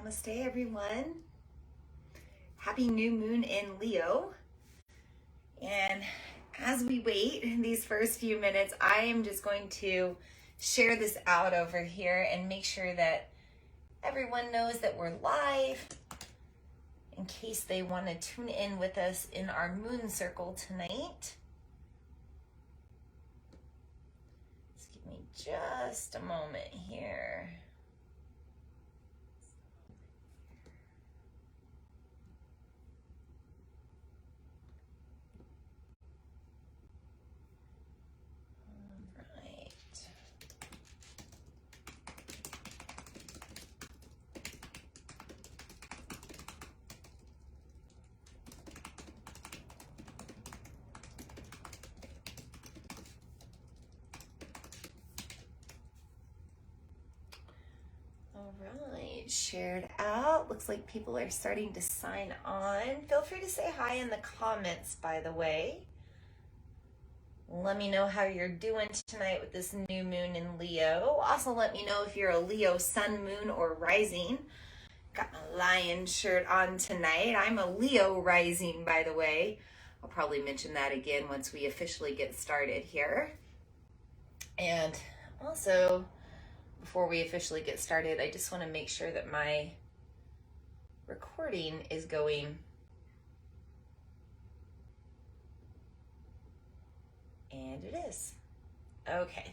Namaste, everyone. Happy new moon in Leo. And as we wait in these first few minutes, I am just going to share this out over here and make sure that everyone knows that we're live in case they want to tune in with us in our moon circle tonight. Just give me just a moment here. All right, shared out. Looks like people are starting to sign on. Feel free to say hi in the comments, by the way. Let me know how you're doing tonight with this new moon in Leo. Also, let me know if you're a Leo sun, moon, or rising. Got my lion shirt on tonight. I'm a Leo rising, by the way. I'll probably mention that again once we officially get started here. And also, before we officially get started, I just want to make sure that my recording is going. And it is. Okay.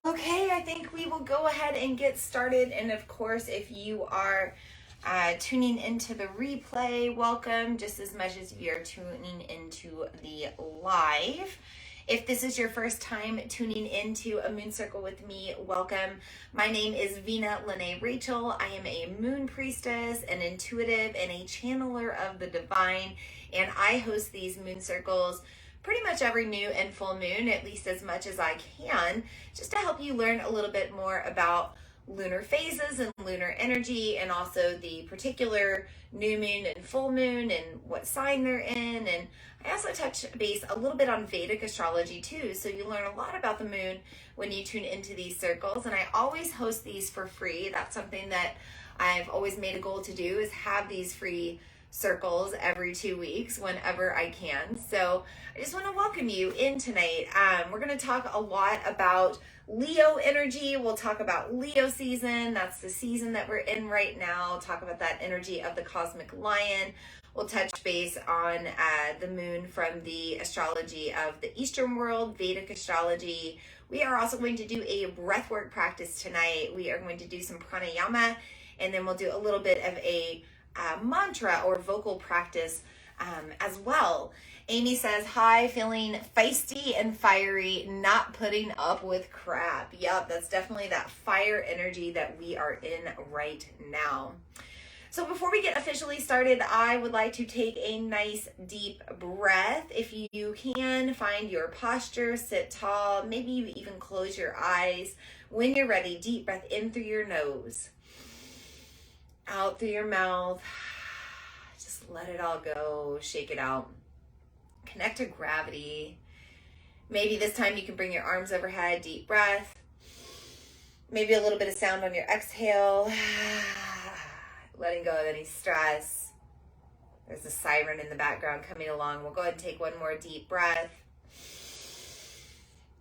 Okay, I think we will go ahead and get started. And of course, if you are tuning into the replay, welcome, just as much as you are tuning into the live. If this is your first time tuning into a moon circle with me, welcome. My name is Vina Lene Rachel. I am a moon priestess, an intuitive, and a channeler of the divine. And I host these moon circles pretty much every new and full moon, at least as much as I can, just to help you learn a little bit more about lunar phases and lunar energy, and also the particular new moon and full moon and what sign they're in. And I also touch base a little bit on Vedic astrology too, so you learn a lot about the moon when you tune into these circles. And I always host these for free. That's something that I've always made a goal to do, is have these free circles every 2 weeks whenever I can. So I just want to welcome you in tonight. We're going to talk a lot about Leo energy. We'll talk about Leo season. That's the season that we're in right now. Talk about that energy of the cosmic lion. We'll touch base on the moon from the astrology of the Eastern world, Vedic astrology. We are also going to do a breathwork practice tonight. We are going to do some pranayama, and then we'll do a little bit of a mantra or vocal practice as well. Amy says, hi, feeling feisty and fiery, not putting up with crap. Yep, that's definitely that fire energy that we are in right now. So before we get officially started, I would like to take a nice deep breath. If you can, find your posture, sit tall, maybe you even close your eyes. When you're ready, deep breath in through your nose, out through your mouth. Just let it all go, shake it out. Connect to gravity. Maybe this time you can bring your arms overhead, deep breath. Maybe a little bit of sound on your exhale. Letting go of any stress. There's a siren in the background coming along. We'll go ahead and take one more deep breath.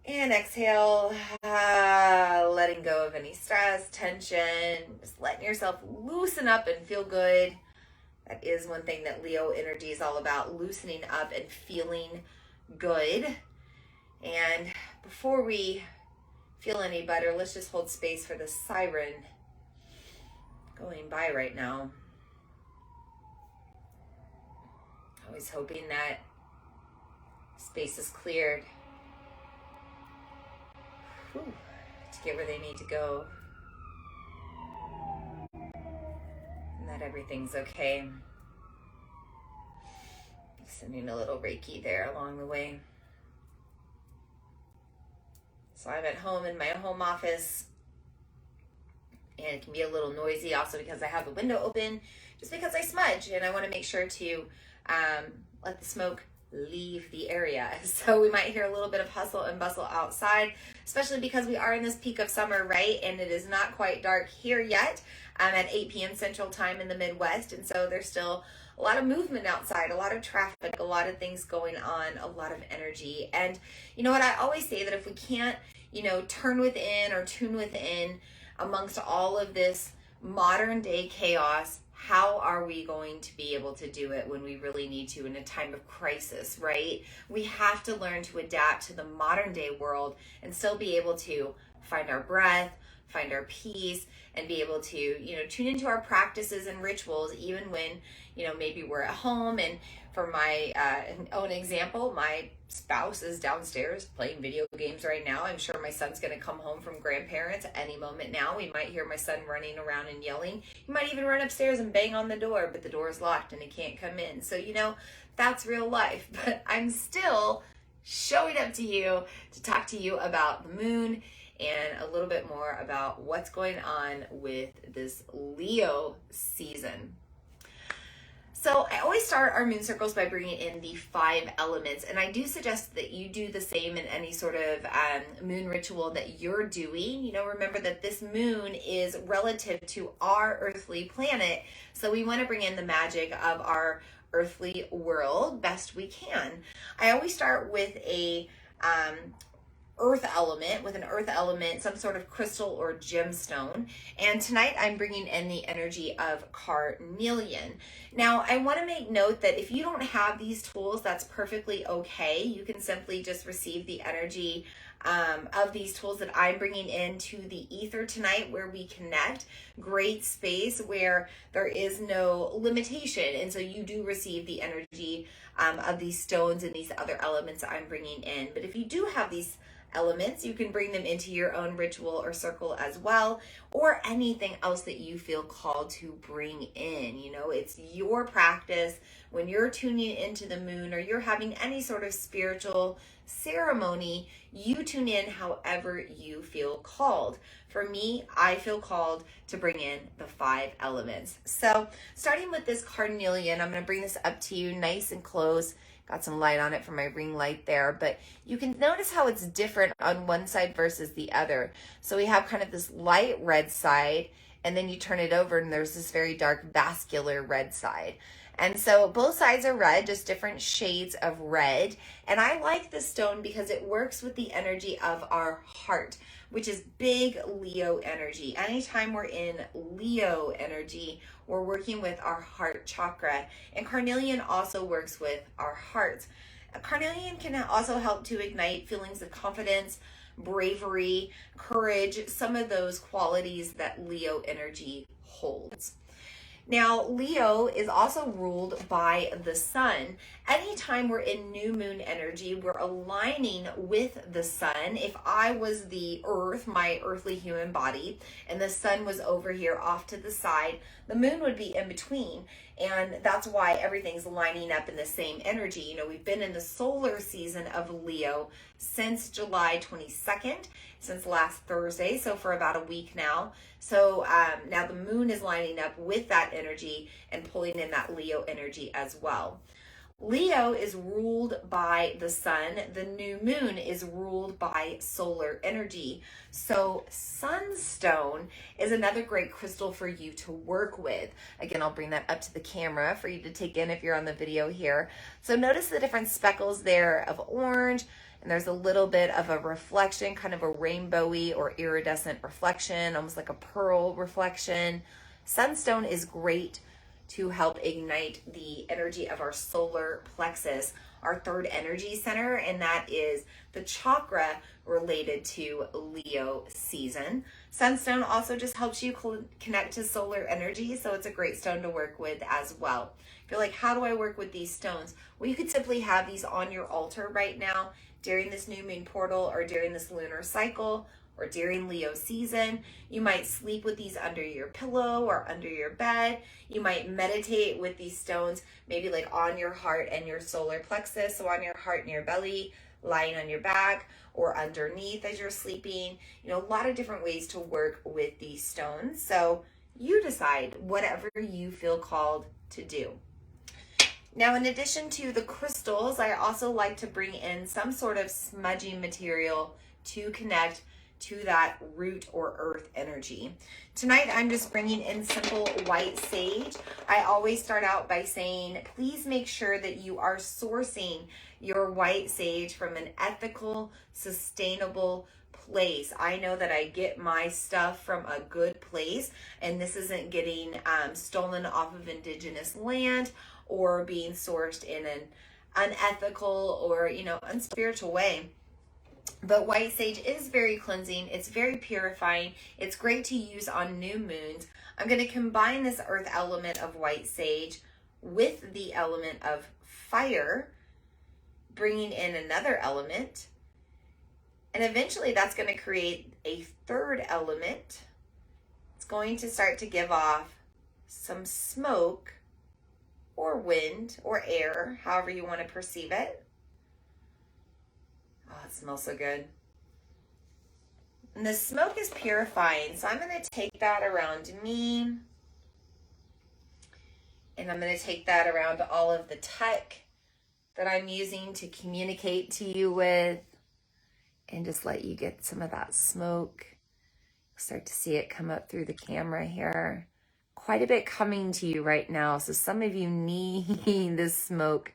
And exhale, letting go of any stress, tension, just letting yourself loosen up and feel good. That is one thing that Leo energy is all about, loosening up and feeling good. And before we feel any better, let's just hold space for the siren going by right now. Always hoping that space is cleared to get where they need to go, and that everything's okay. Sending a little Reiki there along the way. So I'm at home in my home office, and it can be a little noisy also because I have the window open, just because I smudge and I want to make sure to let the smoke leave the area. So we might hear a little bit of hustle and bustle outside, especially because we are in this peak of summer, right? And it is not quite dark here yet. I'm at 8 p.m. Central Time in the Midwest, and so there's still a lot of movement outside, a lot of traffic, a lot of things going on, a lot of energy. And you know what? I always say that if we can't, turn within or tune within amongst all of this modern day chaos, how are we going to be able to do it when we really need to in a time of crisis, right? We have to learn to adapt to the modern day world and still be able to find our breath, find our peace, and be able to, tune into our practices and rituals, even when, maybe we're at home. And for my own example, my spouse is downstairs playing video games right now. I'm sure my son's going to come home from grandparents at any moment now. We might hear my son running around and yelling. He might even run upstairs and bang on the door, but the door is locked and he can't come in. So, that's real life. But I'm still showing up to you to talk to you about the moon and a little bit more about what's going on with this Leo season. So I always start our moon circles by bringing in the 5 elements, and I do suggest that you do the same in any sort of moon ritual that you're doing. Remember that this moon is relative to our earthly planet, so we want to bring in the magic of our earthly world best we can. I always start with a earth element, some sort of crystal or gemstone. And tonight I'm bringing in the energy of Carnelian. Now, I want to make note that if you don't have these tools, that's perfectly okay. You can simply just receive the energy of these tools that I'm bringing into the ether tonight, where we connect. Great space where there is no limitation. And so you do receive the energy of these stones and these other elements that I'm bringing in. But if you do have these elements, you can bring them into your own ritual or circle as well, or anything else that you feel called to bring in. It's your practice when you're tuning into the moon or you're having any sort of spiritual ceremony. You tune in however you feel called. For me, I feel called to bring in the 5 elements. So starting with this Carnelian, I'm going to bring this up to you nice and close. Got some light on it from my ring light there, but you can notice how it's different on one side versus the other. So we have kind of this light red side, and then you turn it over and there's this very dark vascular red side. And so both sides are red, just different shades of red. And I like this stone because it works with the energy of our heart, which is big Leo energy. Anytime we're in Leo energy, we're working with our heart chakra. And Carnelian also works with our hearts. Carnelian can also help to ignite feelings of confidence, bravery, courage, some of those qualities that Leo energy holds. Now, Leo is also ruled by the sun. Anytime we're in new moon energy, we're aligning with the sun. If I was the earth, my earthly human body, and the sun was over here off to the side, the moon would be in between. And that's why everything's lining up in the same energy. We've been in the solar season of Leo since July 22nd, since last Thursday, so for about a week now. So now the moon is lining up with that energy and pulling in that Leo energy as well. Leo is ruled by the sun. The new moon is ruled by solar energy. So Sunstone is another great crystal for you to work with. Again, I'll bring that up to the camera for you to take in if you're on the video here. So notice the different speckles there of orange, and there's a little bit of a reflection, kind of a rainbowy or iridescent reflection, almost like a pearl reflection. Sunstone is great to help ignite the energy of our solar plexus, our 3rd energy center, and that is the chakra related to Leo season. Sunstone also just helps you connect to solar energy, so it's a great stone to work with as well. If you're like, how do I work with these stones? Well, you could simply have these on your altar right now during this new moon portal or during this lunar cycle or during Leo season. You might sleep with these under your pillow or under your bed. You might meditate with these stones, maybe like on your heart and your solar plexus, so on your heart and your belly, lying on your back, or underneath as you're sleeping. A lot of different ways to work with these stones. So you decide whatever you feel called to do. Now, in addition to the crystals, I also like to bring in some sort of smudging material to connect to that root or earth energy. Tonight, I'm just bringing in simple white sage. I always start out by saying, please make sure that you are sourcing your white sage from an ethical, sustainable place. I know that I get my stuff from a good place, and this isn't getting stolen off of indigenous land or being sourced in an unethical or, unspiritual way. But white sage is very cleansing. It's very purifying. It's great to use on new moons. I'm going to combine this earth element of white sage with the element of fire, bringing in another element. And eventually that's going to create a third element. It's going to start to give off some smoke or wind or air, however you want to perceive it. Oh, it smells so good. And the smoke is purifying, so I'm going to take that around me. And I'm going to take that around all of the tech that I'm using to communicate to you with. And just let you get some of that smoke. Start to see it come up through the camera here. Quite a bit coming to you right now. So some of you need this smoke.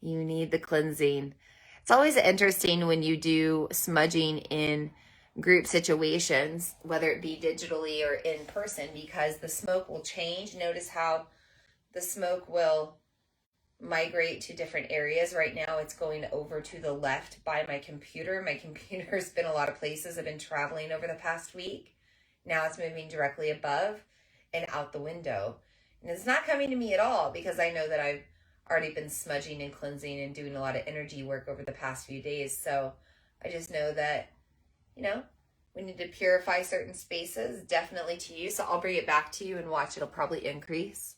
You need the cleansing. It's always interesting when you do smudging in group situations, whether it be digitally or in person, because the smoke will change. Notice how the smoke will migrate to different areas. Right now it's going over to the left by my computer. My computer's been a lot of places. I've been traveling over the past week. Now it's moving directly above and out the window. And it's not coming to me at all because I know that I've already been smudging and cleansing and doing a lot of energy work over the past few days. So I just know that, we need to purify certain spaces, definitely to you. So I'll bring it back to you and watch. It'll probably increase.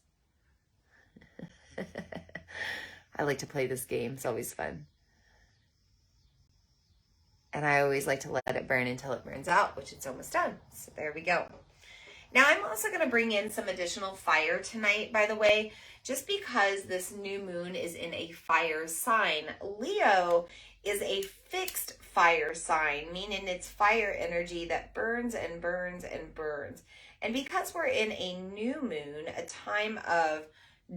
I like to play this game. It's always fun. And I always like to let it burn until it burns out, which it's almost done. So there we go. Now I'm also going to bring in some additional fire tonight, by the way, just because this new moon is in a fire sign. Leo is a fixed fire sign, meaning it's fire energy that burns and burns and burns. And because we're in a new moon, a time of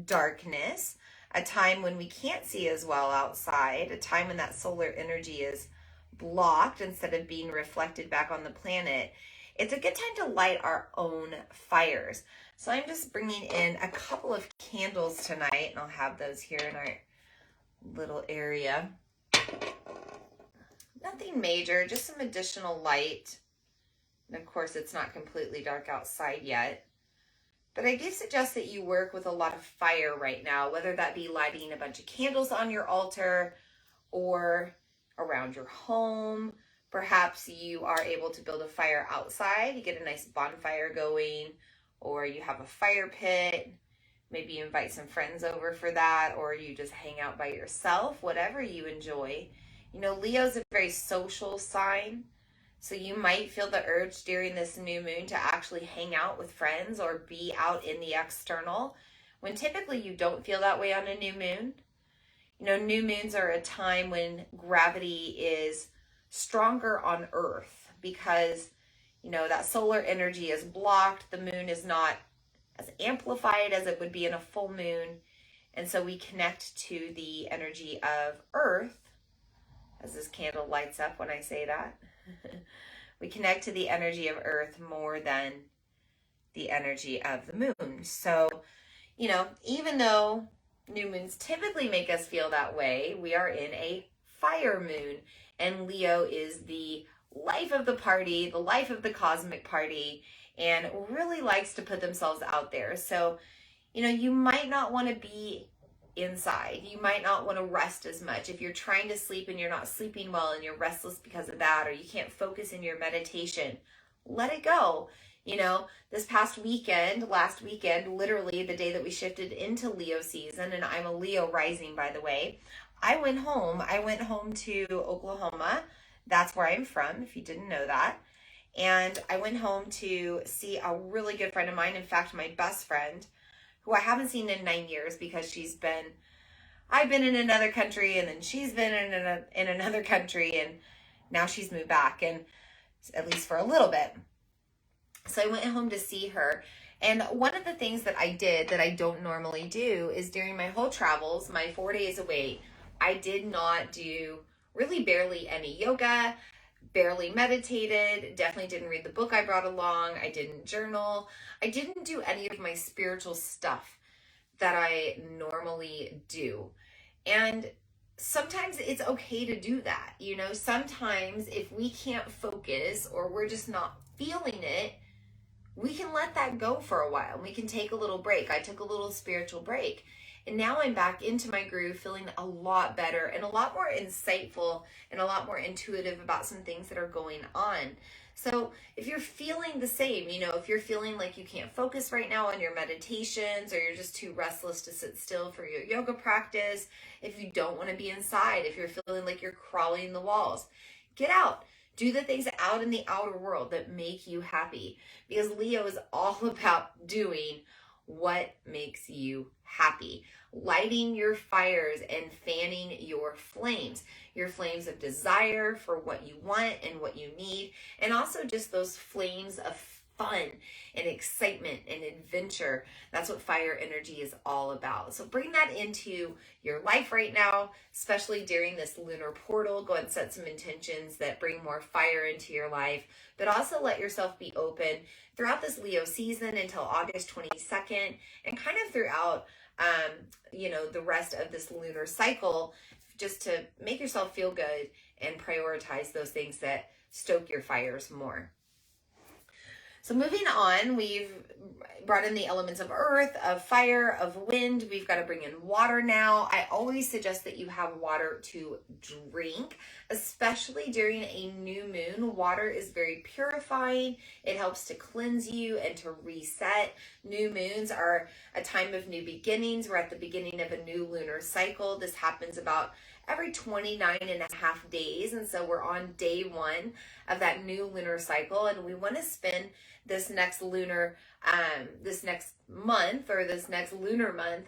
darkness, a time when we can't see as well outside, a time when that solar energy is blocked instead of being reflected back on the planet, it's a good time to light our own fires. So I'm just bringing in a couple of candles tonight, and I'll have those here in our little area. Nothing major, just some additional light. And of course, it's not completely dark outside yet. But I do suggest that you work with a lot of fire right now, whether that be lighting a bunch of candles on your altar or around your home. Perhaps you are able to build a fire outside. You get a nice bonfire going, or you have a fire pit. Maybe you invite some friends over for that, or you just hang out by yourself, whatever you enjoy. Leo's a very social sign. So you might feel the urge during this new moon to actually hang out with friends or be out in the external, when typically you don't feel that way on a new moon. New moons are a time when gravity is stronger on Earth because, that solar energy is blocked. The moon is not as amplified as it would be in a full moon. And so we connect to the energy of Earth, as this candle lights up when I say that. We connect to the energy of Earth more than the energy of the moon. So, even though new moons typically make us feel that way, we are in a fire moon. And Leo is the life of the party, the life of the cosmic party, and really likes to put themselves out there. So, you might not want to be inside. You might not want to rest as much. If you're trying to sleep and you're not sleeping well and you're restless because of that, or you can't focus in your meditation, let it go. This past weekend, last weekend, literally the day that we shifted into Leo season, and I'm a Leo rising, by the way, I went home to Oklahoma. That's where I'm from, if you didn't know that. And I went home to see a really good friend of mine. In fact, my best friend, who I haven't seen in 9 years because I've been in another country, and then she's been in another country, and now she's moved back, and at least for a little bit. So I went home to see her. And one of the things that I did that I don't normally do is during my whole travels, my 4 days away, I did not do really barely any yoga, barely meditated, definitely didn't read the book I brought along. I didn't journal. I didn't do any of my spiritual stuff that I normally do. And sometimes it's okay to do that. You know, sometimes if we can't focus or we're just not feeling it, we can let that go for a while. We can take a little break. I took a little spiritual break. And now I'm back into my groove, feeling a lot better and a lot more insightful and a lot more intuitive about some things that are going on. So if you're feeling the same, you know, if you're feeling like you can't focus right now on your meditations, or you're just too restless to sit still for your yoga practice, if you don't want to be inside, if you're feeling like you're crawling the walls, get out. Do the things out in the outer world that make you happy, because Leo is all about doing what makes you happy, lighting your fires and fanning your flames of desire for what you want and what you need, and also just those flames of fun and excitement and adventure. That's what fire energy is all about. So bring that into your life right now, especially during this lunar portal. Go and set some intentions that bring more fire into your life, but also let yourself be open throughout this Leo season until August 22nd, and kind of throughout the rest of this lunar cycle, just to make yourself feel good and prioritize those things that stoke your fires more. So moving on, we've brought in the elements of earth, of fire, of wind. We've got to bring in water now. I always suggest that you have water to drink, especially during a new moon. Water is very purifying. It helps to cleanse you and to reset. New moons are a time of new beginnings. We're at the beginning of a new lunar cycle. This happens about every 29 and a half days. And so we're on day 1 of that new lunar cycle. And we want to spend this next lunar, this next month, or this next lunar month,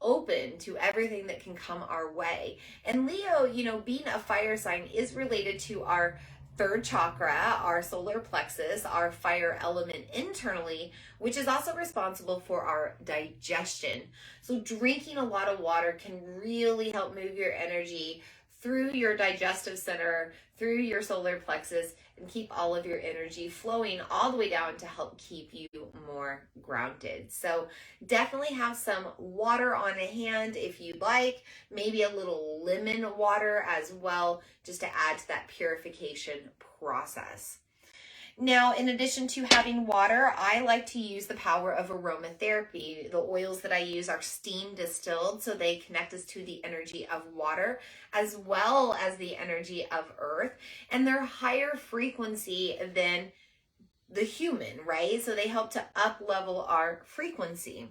open to everything that can come our way. And Leo, being a fire sign, is related to our 3rd chakra, our solar plexus, our fire element internally, which is also responsible for our digestion. So drinking a lot of water can really help move your energy through your digestive center, through your solar plexus, and keep all of your energy flowing all the way down to help keep you more grounded. So definitely have some water on hand if you'd like, maybe a little lemon water as well, just to add to that purification process. Now, in addition to having water, I like to use the power of aromatherapy. The oils that I use are steam distilled, so they connect us to the energy of water as well as the energy of earth, and they're higher frequency than the human, right? So they help to up level our frequency.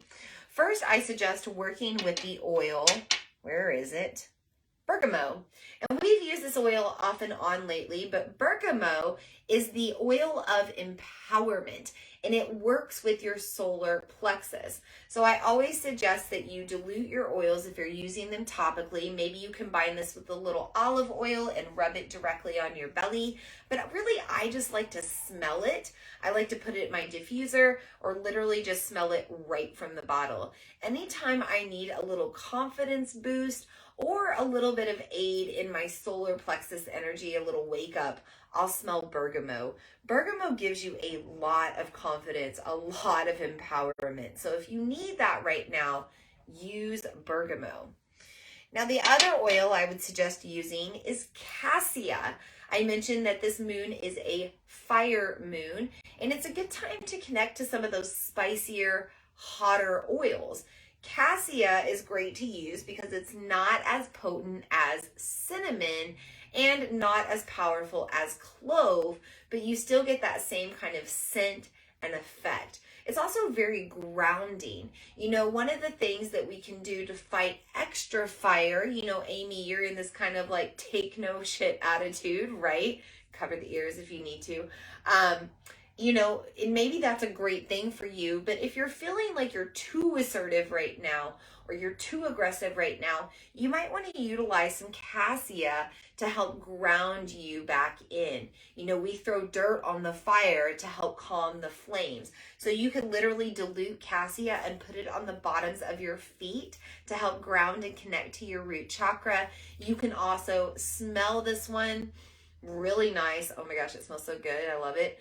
First, I suggest working with the oil. Where is it? Bergamot. And we've used this oil off and on lately, but bergamot is the oil of empowerment, and it works with your solar plexus. So I always suggest that you dilute your oils if you're using them topically. Maybe you combine this with a little olive oil and rub it directly on your belly. But really, I just like to smell it. I like to put it in my diffuser, or literally just smell it right from the bottle. Anytime I need a little confidence boost or a little bit of aid in my solar plexus energy, a little wake up, I'll smell bergamot. Bergamot gives you a lot of confidence, a lot of empowerment. So if you need that right now, use bergamot. Now, the other oil I would suggest using is cassia. I mentioned that this moon is a fire moon, and it's a good time to connect to some of those spicier, hotter oils. Cassia is great to use because it's not as potent as cinnamon and not as powerful as clove, but you still get that same kind of scent and effect. It's also very grounding. One of the things that we can do to fight extra fire, Amy, you're in this kind of like take no shit attitude, right? Cover the ears if you need to. you know, and maybe that's a great thing for you, but if you're feeling like you're too assertive right now or you're too aggressive right now, you might want to utilize some cassia to help ground you back in. You know, we throw dirt on the fire to help calm the flames. So you can literally dilute cassia and put it on the bottoms of your feet to help ground and connect to your root chakra. You can also smell this one. Really nice. Oh my gosh, it smells so good. I love it.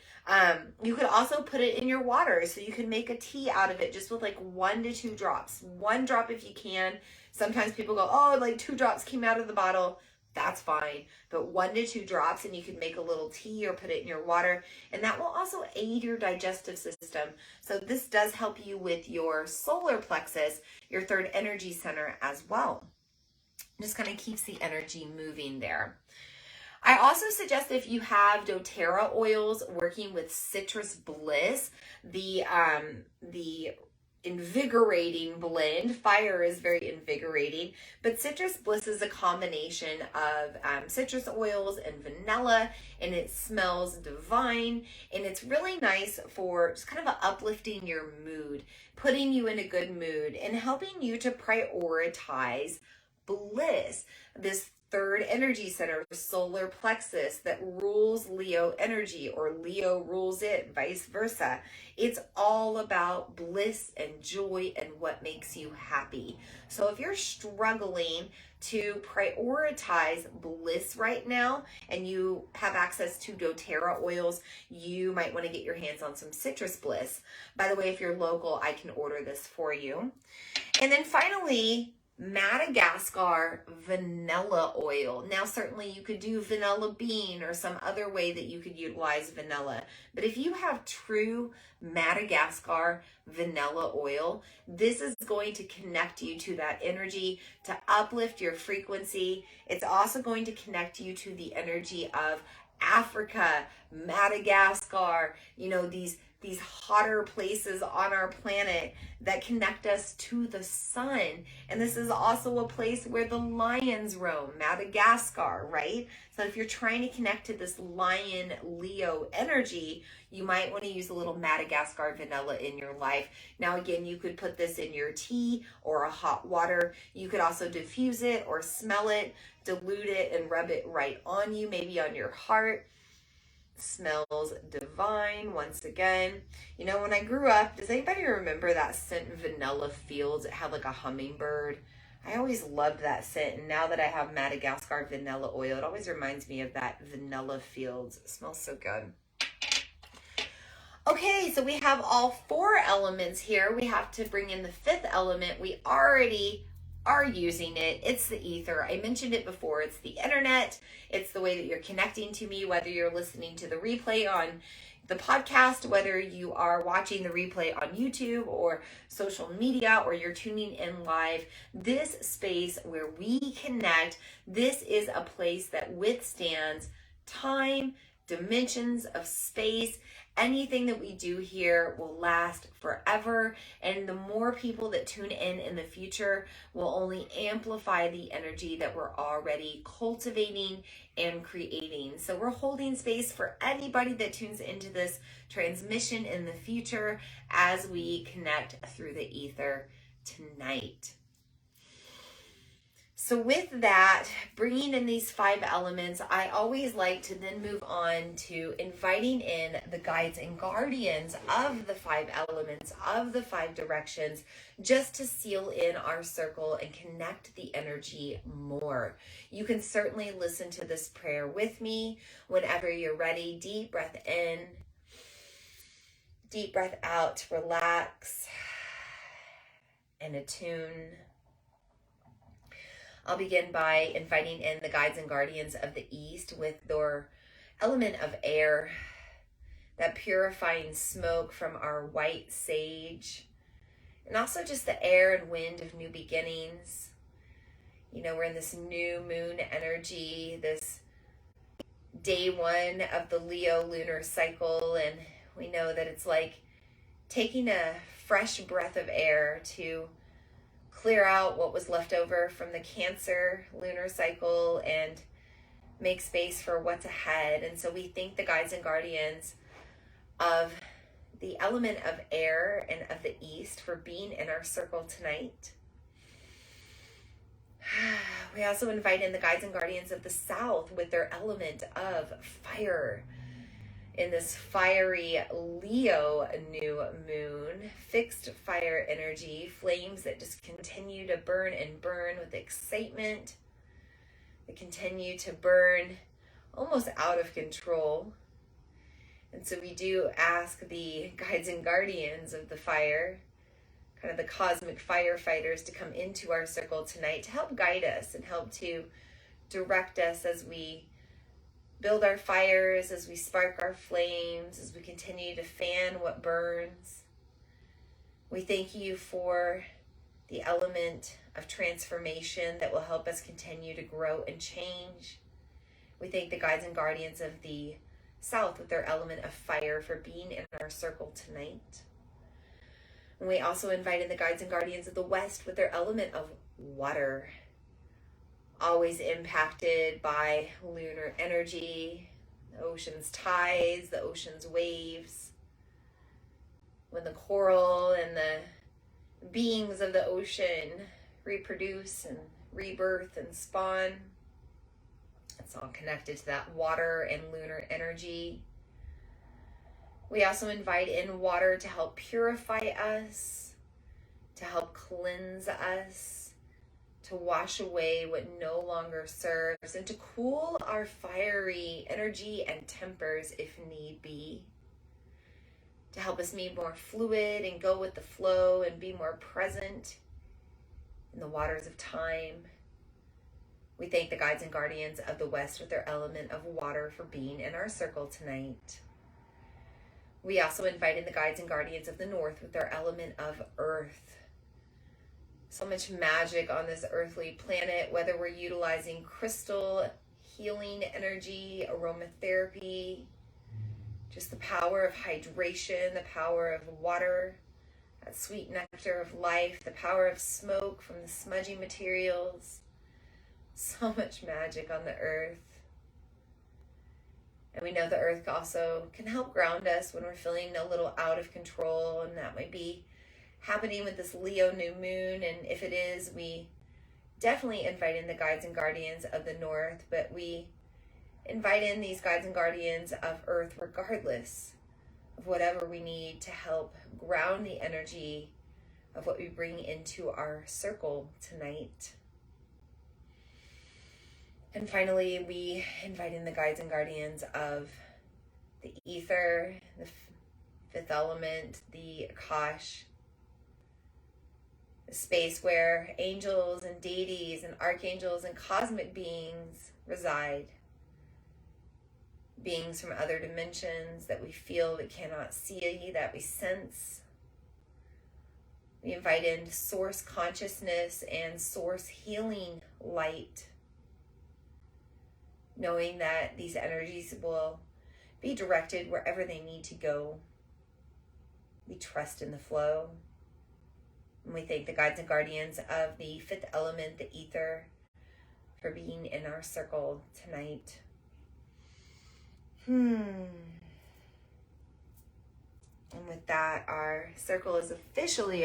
You could also put it in your water, so you can make a tea out of it just with like 1 to 2 drops. 1 drop if you can. Sometimes people go, oh, like 2 drops came out of the bottle. That's fine. But 1 to 2 drops, and you can make a little tea or put it in your water. And that will also aid your digestive system. So this does help you with your solar plexus, your third energy center as well. Just kind of keeps the energy moving there. I also suggest if you have doTERRA oils working with citrus bliss, the invigorating blend. Fire is very invigorating, but citrus bliss is a combination of citrus oils and vanilla, and it smells divine, and it's really nice for just kind of uplifting your mood, putting you in a good mood, and helping you to prioritize bliss. This third energy center, solar plexus, that rules Leo energy, or Leo rules it, vice versa. It's all about bliss and joy and what makes you happy. So if you're struggling to prioritize bliss right now and you have access to doTERRA oils, you might want to get your hands on some citrus bliss. By the way, if you're local, I can order this for you. And then finally, Madagascar Vanilla Oil. Now, certainly you could do vanilla bean or some other way that you could utilize vanilla. But if you have true Madagascar Vanilla Oil, this is going to connect you to that energy, to uplift your frequency. It's also going to connect you to the energy of Africa, Madagascar, you know, these hotter places on our planet that connect us to the sun. And this is also a place where the lions roam, Madagascar, right? So if you're trying to connect to this lion Leo energy, you might want to use a little Madagascar vanilla in your life. Now, again, you could put this in your tea or a hot water. You could also diffuse it or smell it, dilute it, and rub it right on you, maybe on your heart. Smells divine once again. You know, when I grew up, does anybody remember that scent Vanilla Fields? It had like a hummingbird. I always loved that scent, and now that I have Madagascar Vanilla Oil, it always reminds me of that Vanilla Fields. It smells so good. Okay, so we have all 4 elements here. We have to bring in the 5th element. We already are using it. It's the ether. I mentioned it before. It's the internet. It's the way that you're connecting to me, whether you're listening to the replay on the podcast, whether you are watching the replay on YouTube or social media, or you're tuning in live. This space where we connect, this is a place that withstands time, dimensions of space. Anything that we do here will last forever, and the more people that tune in the future will only amplify the energy that we're already cultivating and creating. So we're holding space for anybody that tunes into this transmission in the future as we connect through the ether tonight. So with that, bringing in these 5 elements, I always like to then move on to inviting in the guides and guardians of the 5 elements, of the 5 directions, just to seal in our circle and connect the energy more. You can certainly listen to this prayer with me whenever you're ready. Deep breath in, deep breath out, relax and attune. I'll begin by inviting in the guides and guardians of the East with their element of air, that purifying smoke from our white sage, and also just the air and wind of new beginnings. You know, we're in this new moon energy, this day 1 of the Leo lunar cycle, and we know that it's like taking a fresh breath of air to clear out what was left over from the Cancer lunar cycle and make space for what's ahead. And so we thank the guides and guardians of the element of air and of the east for being in our circle tonight. We also invite in the guides and guardians of the south with their element of fire in this fiery Leo new moon, fixed fire energy, flames that just continue to burn and burn with excitement, that continue to burn almost out of control. And so we do ask the guides and guardians of the fire, kind of the cosmic firefighters, to come into our circle tonight to help guide us and help to direct us as we build our fires, as we spark our flames, as we continue to fan what burns. We thank you for the element of transformation that will help us continue to grow and change. We thank the guides and guardians of the south with their element of fire for being in our circle tonight. And we also invite in the guides and guardians of the west with their element of water, always impacted by lunar energy, the ocean's tides, the ocean's waves. When the coral and the beings of the ocean reproduce and rebirth and spawn, it's all connected to that water and lunar energy. We also invite in water to help purify us, to help cleanse us, to wash away what no longer serves, and to cool our fiery energy and tempers if need be, to help us be more fluid and go with the flow and be more present in the waters of time. We thank the guides and guardians of the west with their element of water for being in our circle tonight. We also invite in the guides and guardians of the north with their element of earth. So much magic on this earthly planet, whether we're utilizing crystal healing energy, aromatherapy, just the power of hydration, the power of water, that sweet nectar of life, the power of smoke from the smudgy materials. So much magic on the earth. And we know the earth also can help ground us when we're feeling a little out of control, and that might be happening with this Leo new moon. And if it is, we definitely invite in the guides and guardians of the north, but we invite in these guides and guardians of earth regardless of whatever we need to help ground the energy of what we bring into our circle tonight. And finally, we invite in the guides and guardians of the ether, the fifth element, the Akash, a space where angels and deities and archangels and cosmic beings reside. Beings from other dimensions that we feel but cannot see, that we sense. We invite in source consciousness and source healing light, knowing that these energies will be directed wherever they need to go. We trust in the flow. And we thank the guides and guardians of the fifth element, the ether, for being in our circle tonight. And with that, our circle is officially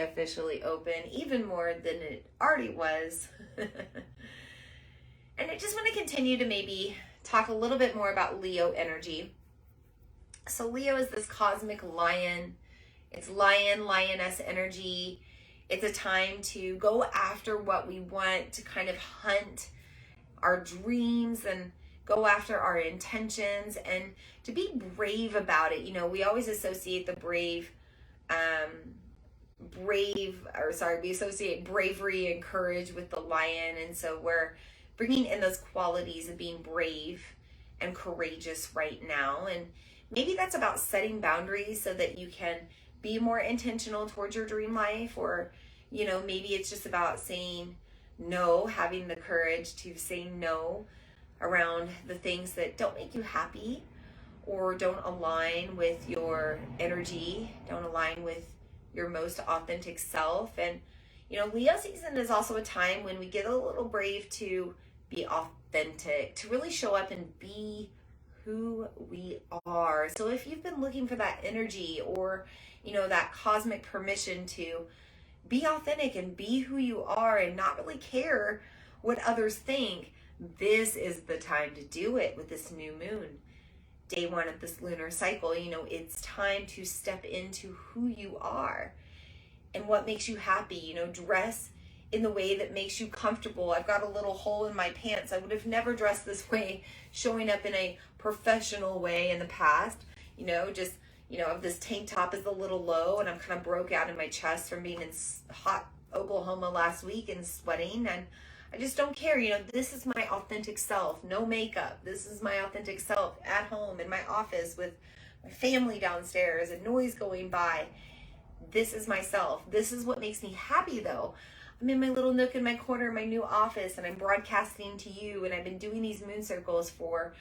open, even more than it already was. And I just want to continue to maybe talk a little bit more about Leo energy. So Leo is this cosmic lion. It's lion, lioness energy. It's a time to go after what we want, to kind of hunt our dreams and go after our intentions and to be brave about it. You know, we always associate the we associate bravery and courage with the lion. And so we're bringing in those qualities of being brave and courageous right now. And maybe that's about setting boundaries so that you can be more intentional towards your dream life, or, you know, maybe it's just about saying no, having the courage to say no around the things that don't make you happy or don't align with your energy, don't align with your most authentic self. And, you know, Leo season is also a time when we get a little brave to be authentic, to really show up and be who we are. So if you've been looking for that energy or, that cosmic permission to be authentic and be who you are and not really care what others think, this is the time to do it with this new moon. Day 1 of this lunar cycle, it's time to step into who you are and what makes you happy. Dress in the way that makes you comfortable. I've got a little hole in my pants. I would have never dressed this way, showing up in a professional way in the past. This tank top is a little low and I'm kind of broke out in my chest from being in hot Oklahoma last week and sweating, and I just don't care. This is my authentic self. No makeup. This is my authentic self at home, in my office, with my family downstairs and noise going by. This is myself. This is what makes me happy, though. I'm in my little nook in my corner in my new office, and I'm broadcasting to you, and I've been doing these moon circles for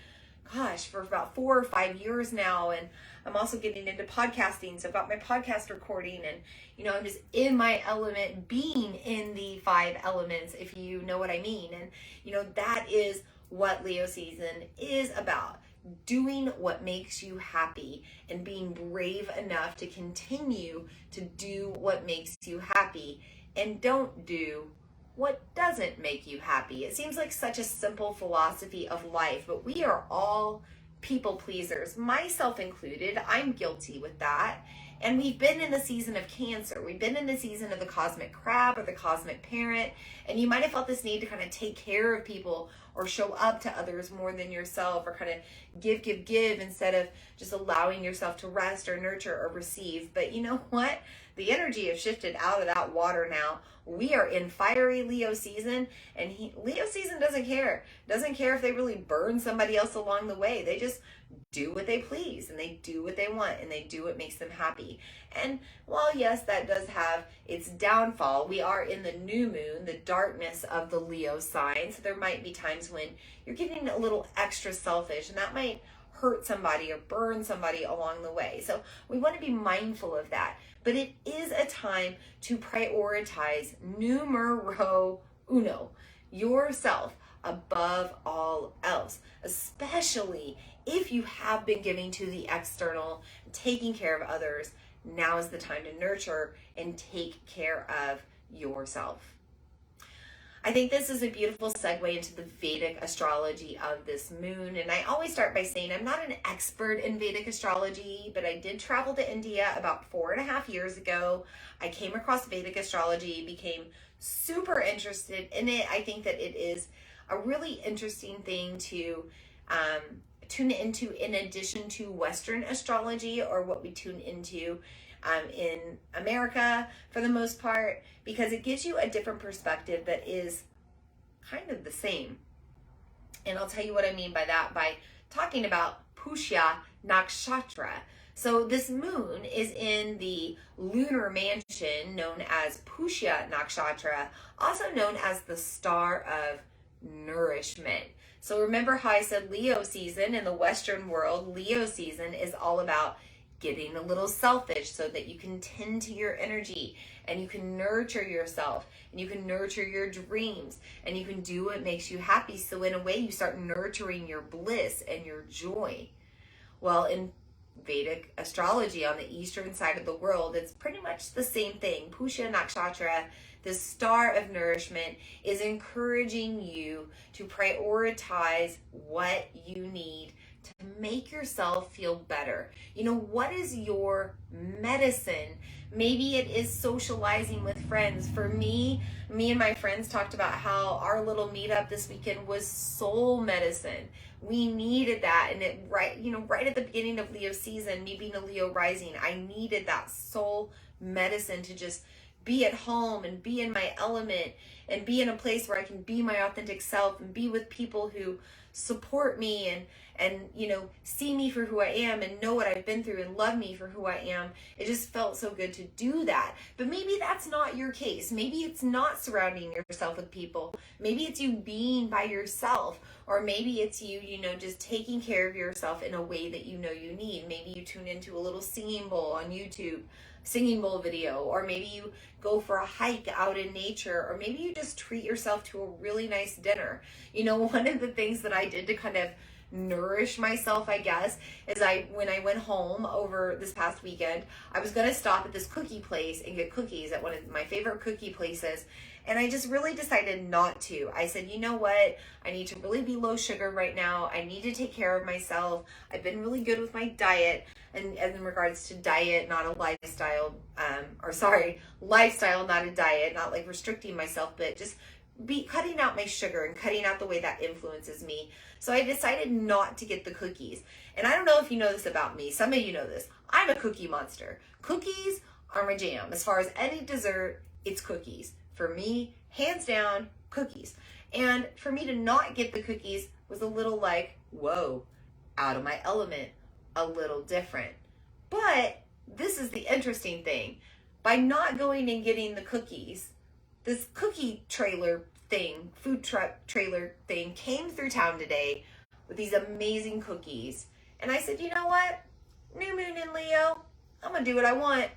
about 4 or 5 years now, and I'm also getting into podcasting, so I've got my podcast recording, and I'm just in my element, being in the 5 elements, if you know what I mean. And that is what Leo season is about: doing what makes you happy and being brave enough to continue to do what makes you happy, and don't do what doesn't make you happy. It seems like such a simple philosophy of life, but we are all people pleasers, myself included. I'm guilty with that. And we've been in the season of Cancer. We've been in the season of the cosmic crab or the cosmic parent. And you might have felt this need to kind of take care of people or show up to others more than yourself, or kind of give instead of just allowing yourself to rest or nurture or receive. But you know what? The energy has shifted out of that water now. We are in fiery Leo season, and Leo season doesn't care. Doesn't care if they really burn somebody else along the way. They just do what they please, and they do what they want, and they do what makes them happy. And while yes, that does have its downfall, we are in the new moon, the darkness of the Leo sign. So there might be times when you're getting a little extra selfish, and that might hurt somebody or burn somebody along the way. So we want to be mindful of that. But it is a time to prioritize numero uno, yourself above all else, especially if you have been giving to the external, taking care of others. Now is the time to nurture and take care of yourself. I think this is a beautiful segue into the Vedic astrology of this moon. And I always start by saying I'm not an expert in Vedic astrology, but I did travel to India about 4.5 years ago. I came across Vedic astrology, became super interested in it. I think that it is a really interesting thing to tune into, in addition to Western astrology, or what we tune into in America for the most part, because it gives you a different perspective that is kind of the same. And I'll tell you what I mean by that by talking about Pusia Nakshatra. So this moon is in the lunar mansion known as Pusia Nakshatra, also known as the star of nourishment. So remember how I said Leo season in the Western world? Leo season is all about getting a little selfish so that you can tend to your energy and you can nurture yourself and you can nurture your dreams and you can do what makes you happy. So in a way, you start nurturing your bliss and your joy. Well, in Vedic astrology on the eastern side of the world, it's pretty much the same thing. Pusia Nakshatra, the star of nourishment, is encouraging you to prioritize what you need to make yourself feel better. What is your medicine? Maybe it is socializing with friends. For me and my friends talked about how our little meetup this weekend was soul medicine. We needed that. And right at the beginning of Leo season, me being a Leo rising, I needed that soul medicine to just be at home and be in my element and be in a place where I can be my authentic self and be with people who support me and see me for who I am and know what I've been through and love me for who I am. It just felt so good to do that. But maybe that's not your case. Maybe it's not surrounding yourself with people. Maybe it's you being by yourself, or maybe it's you, just taking care of yourself in a way that you need. Maybe you tune into a little singing bowl on YouTube, singing bowl video, or maybe you go for a hike out in nature, or maybe you just treat yourself to a really nice dinner. One of the things that I did to kind of nourish myself, I guess, is when I went home over this past weekend, I was going to stop at this cookie place and get cookies at one of my favorite cookie places. And I just really decided not to. I said, you know what? I need to really be low sugar right now. I need to take care of myself. I've been really good with my diet, and in regards to diet, not a lifestyle, lifestyle, not a diet, not like restricting myself, but just be cutting out my sugar and cutting out the way that influences me. So I decided not to get the cookies. And I don't know if you know this about me. Some of you know this. I'm a cookie monster. Cookies are my jam. As far as any dessert, it's cookies. For me, hands down, cookies. And for me to not get the cookies was a little like, whoa, out of my element, a little different. But this is the interesting thing. By not going and getting the cookies, this cookie trailer thing, food truck trailer thing came through town today with these amazing cookies. And I said, you know what? New moon in Leo, I'm going to do what I want.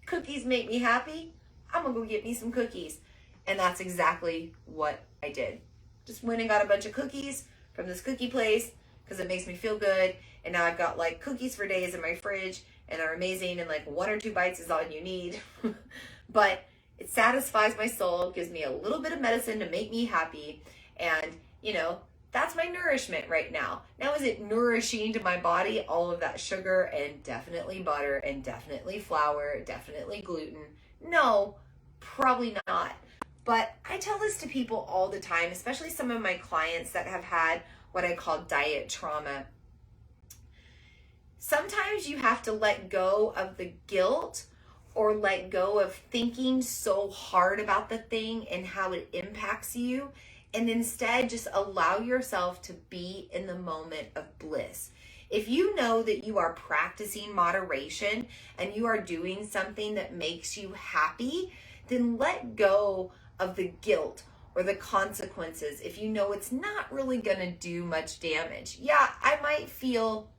Cookies make me happy. I'm going to go get me some cookies. And that's exactly what I did. Just went and got a bunch of cookies from this cookie place because it makes me feel good. And now I've got like cookies for days in my fridge, and they're amazing, and like 1 or 2 bites is all you need. But it satisfies my soul, gives me a little bit of medicine to make me happy. And, you know, that's my nourishment right now. Now, is it nourishing to my body? All of that sugar and definitely butter and definitely flour, definitely gluten? No, probably not. But I tell this to people all the time, especially some of my clients that have had what I call diet trauma. Sometimes you have to let go of the guilt or let go of thinking so hard about the thing and how it impacts you, and instead just allow yourself to be in the moment of bliss. If you know that you are practicing moderation and you are doing something that makes you happy, then let go of the guilt or the consequences if you know it's not really going to do much damage. Yeah, I might feel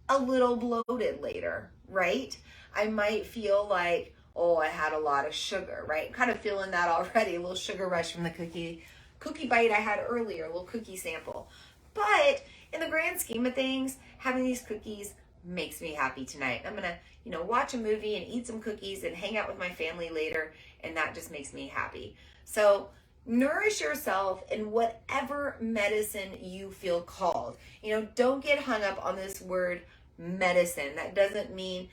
a little bloated later, right? I might feel like, oh, I had a lot of sugar, right? I'm kind of feeling that already, a little sugar rush from the cookie bite I had earlier, a little cookie sample. But in the grand scheme of things, having these cookies makes me happy tonight. I'm gonna, watch a movie and eat some cookies and hang out with my family later, and that just makes me happy. So nourish yourself in whatever medicine you feel called. Don't get hung up on this word medicine. That doesn't mean,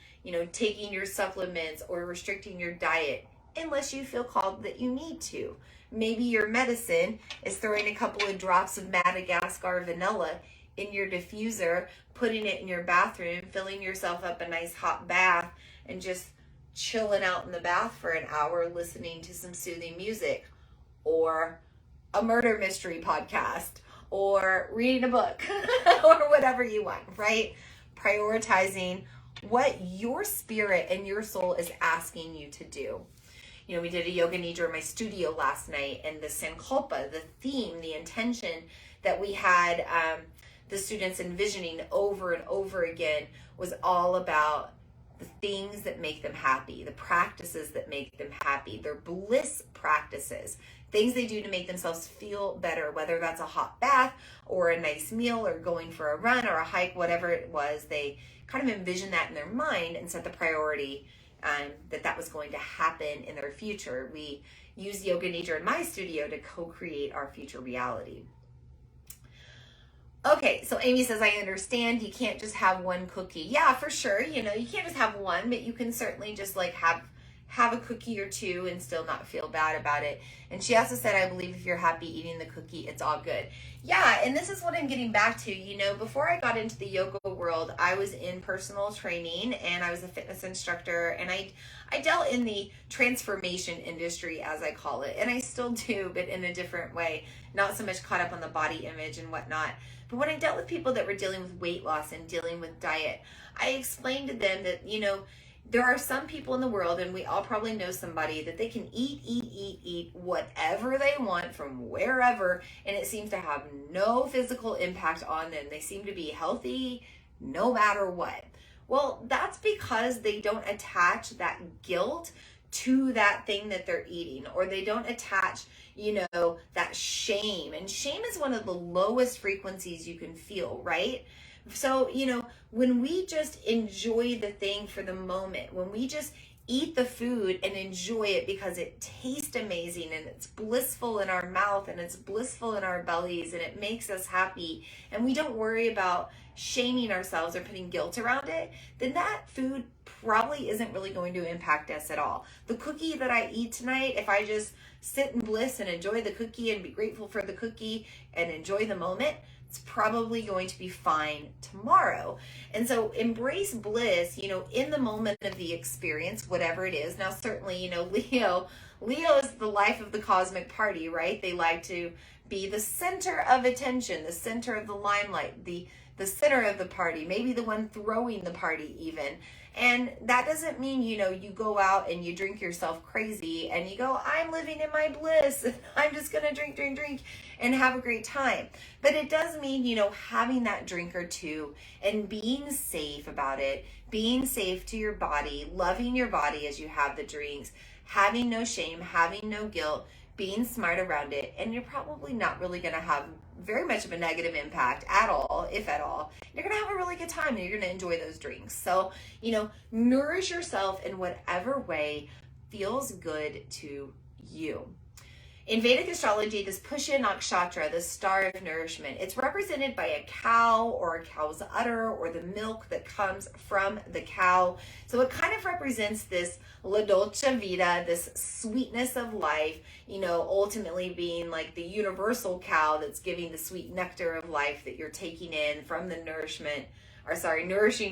taking your supplements or restricting your diet unless you feel called that you need to. Maybe your medicine is throwing a couple of drops of Madagascar Vanilla in your diffuser, putting it in your bathroom, filling yourself up a nice hot bath, and just chilling out in the bath for an hour listening to some soothing music or a murder mystery podcast or reading a book or whatever you want, right? Prioritizing what your spirit and your soul is asking you to do. We did a yoga nidra in my studio last night, and the sankalpa, the theme, the intention that we had the students envisioning over and over again was all about the things that make them happy, the practices that make them happy, their bliss practices, things they do to make themselves feel better, whether that's a hot bath or a nice meal or going for a run or a hike, whatever it was. They kind of envisioned that in their mind and set the priority that was going to happen in their future. We use Yoga Nidra in my studio to co-create our future reality. Okay, so Amy says, I understand you can't just have one cookie. Yeah, for sure. You can't just have one, but you can certainly just like have a cookie or two and still not feel bad about it. And she also said, I believe if you're happy eating the cookie, it's all good. Yeah, and this is what I'm getting back to. Before I got into the yoga world, I was in personal training and I was a fitness instructor, and I dealt in the transformation industry, as I call it, and I still do, but in a different way, not so much caught up on the body image and whatnot. But when I dealt with people that were dealing with weight loss and dealing with diet, I explained to them that, there are some people in the world, and we all probably know somebody, that they can eat whatever they want from wherever, and it seems to have no physical impact on them. They seem to be healthy no matter what. Well, that's because they don't attach that guilt to that thing that they're eating, or they don't attach, that shame. And shame is one of the lowest frequencies you can feel, right? So, when we just enjoy the thing for the moment, when we just eat the food and enjoy it because it tastes amazing and it's blissful in our mouth and it's blissful in our bellies and it makes us happy, and we don't worry about shaming ourselves or putting guilt around it, then that food probably isn't really going to impact us at all. The cookie that I eat tonight, if I just sit in bliss and enjoy the cookie and be grateful for the cookie and enjoy the moment, it's probably going to be fine tomorrow. And so embrace bliss, in the moment of the experience, whatever it is. Now, certainly, Leo is the life of the cosmic party, right? They like to be the center of attention, the center of the limelight, the center of the party, maybe the one throwing the party even. And that doesn't mean, you go out and you drink yourself crazy and you go, I'm living in my bliss and I'm just going to drink and have a great time. But it does mean, having that drink or two and being safe about it, being safe to your body, loving your body as you have the drinks, having no shame, having no guilt, being smart around it. And you're probably not really going to have very much of a negative impact at all, if at all. You're going to have a really good time and you're going to enjoy those drinks. So, nourish yourself in whatever way feels good to you. In Vedic astrology, this Pusia Nakshatra, the star of nourishment, it's represented by a cow or a cow's udder or the milk that comes from the cow. So it kind of represents this la dolce vita, this sweetness of life, ultimately being like the universal cow that's giving the sweet nectar of life that you're taking in from the nourishing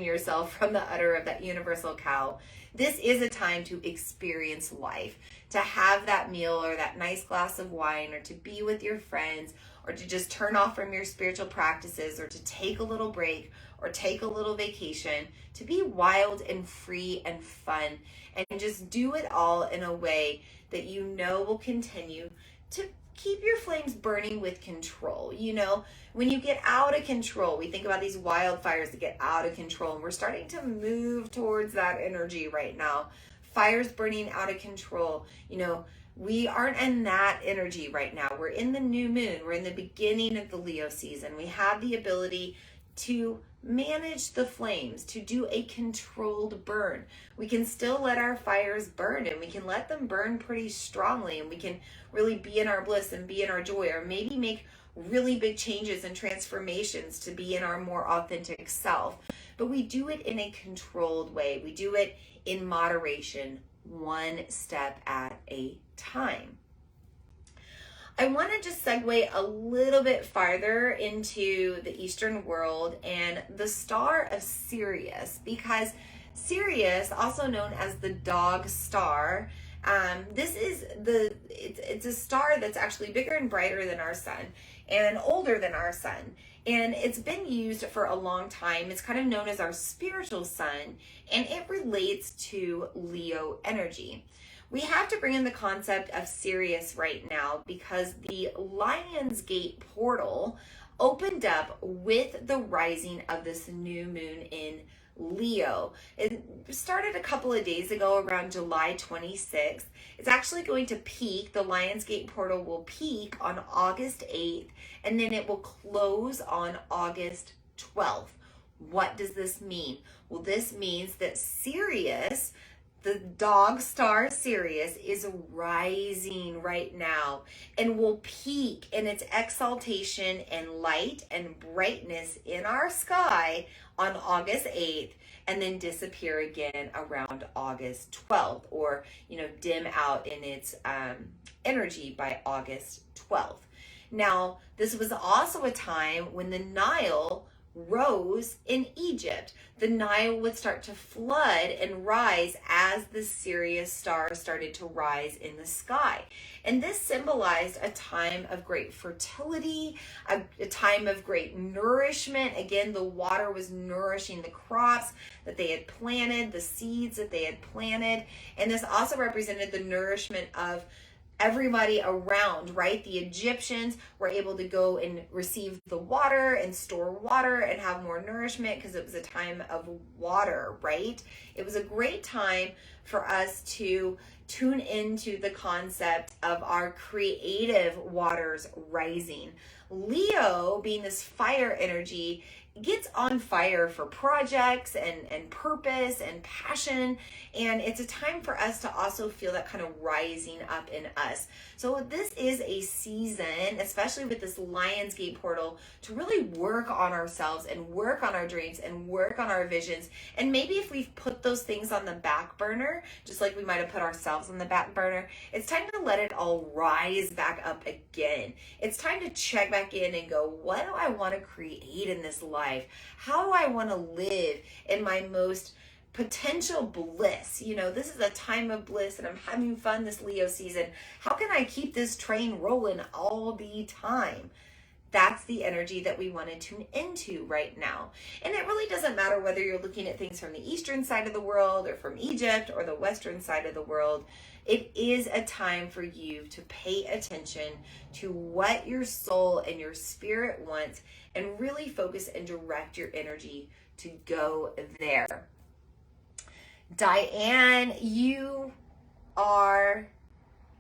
yourself from the udder of that universal cow. This is a time to experience life, to have that meal or that nice glass of wine, or to be with your friends, or to just turn off from your spiritual practices, or to take a little break or take a little vacation, to be wild and free and fun, and just do it all in a way that will continue to keep your flames burning with control. When you get out of control, we think about these wildfires that get out of control, and we're starting to move towards that energy right now. Fires burning out of control. We aren't in that energy right now. We're in the new moon. We're in the beginning of the Leo season. We have the ability to manage the flames, to do a controlled burn. We can still let our fires burn, and we can let them burn pretty strongly, and we can really be in our bliss and be in our joy, or maybe make really big changes and transformations to be in our more authentic self. But we do it in a controlled way. We do it in moderation, one step at a time. I want to just segue a little bit farther into the Eastern world and the star of Sirius, because Sirius, also known as the dog star, it's a star that's actually bigger and brighter than our sun and older than our sun. And it's been used for a long time. It's kind of known as our spiritual sun, and it relates to Leo energy. We have to bring in the concept of Sirius right now because the Lion's Gate portal opened up with the rising of this new moon in Leo. It started a couple of days ago around July 26th. It's actually going to peak. The Lion's Gate portal will peak on August 8th, and then it will close on August 12th. What does this mean? Well, this means that Sirius, the dog star Sirius, is rising right now and will peak in its exaltation and light and brightness in our sky on August 8th, and then disappear again around August 12th, or dim out in its energy by August 12th. Now, this was also a time when the Nile rose in Egypt. The Nile would start to flood and rise as the Sirius star started to rise in the sky. And this symbolized a time of great fertility, a time of great nourishment. Again, the water was nourishing the crops that they had planted, the seeds that they had planted. And this also represented the nourishment of everybody around, right? The Egyptians were able to go and receive the water and store water and have more nourishment because it was a time of water, right? It was a great time for us to tune into the concept of our creative waters rising. Leo, being this fire energy, gets on fire for projects and purpose and passion, and it's a time for us to also feel that kind of rising up in us. So this is a season, especially with this Lionsgate portal, to really work on ourselves and work on our dreams and work on our visions. And maybe if we've put those things on the back burner, just like we might have put ourselves on the back burner, it's time to let it all rise back up again. It's time to check back in and go, what do I want to create in this life? How do I want to live in my most potential bliss? You know, this is a time of bliss and I'm having fun this Leo season. How can I keep this train rolling all the time? That's the energy that we want to tune into right now. And it really doesn't matter whether you're looking at things from the eastern side of the world or from Egypt or the western side of the world. It is a time for you to pay attention to what your soul and your spirit wants and really focus and direct your energy to go there. Diane, you are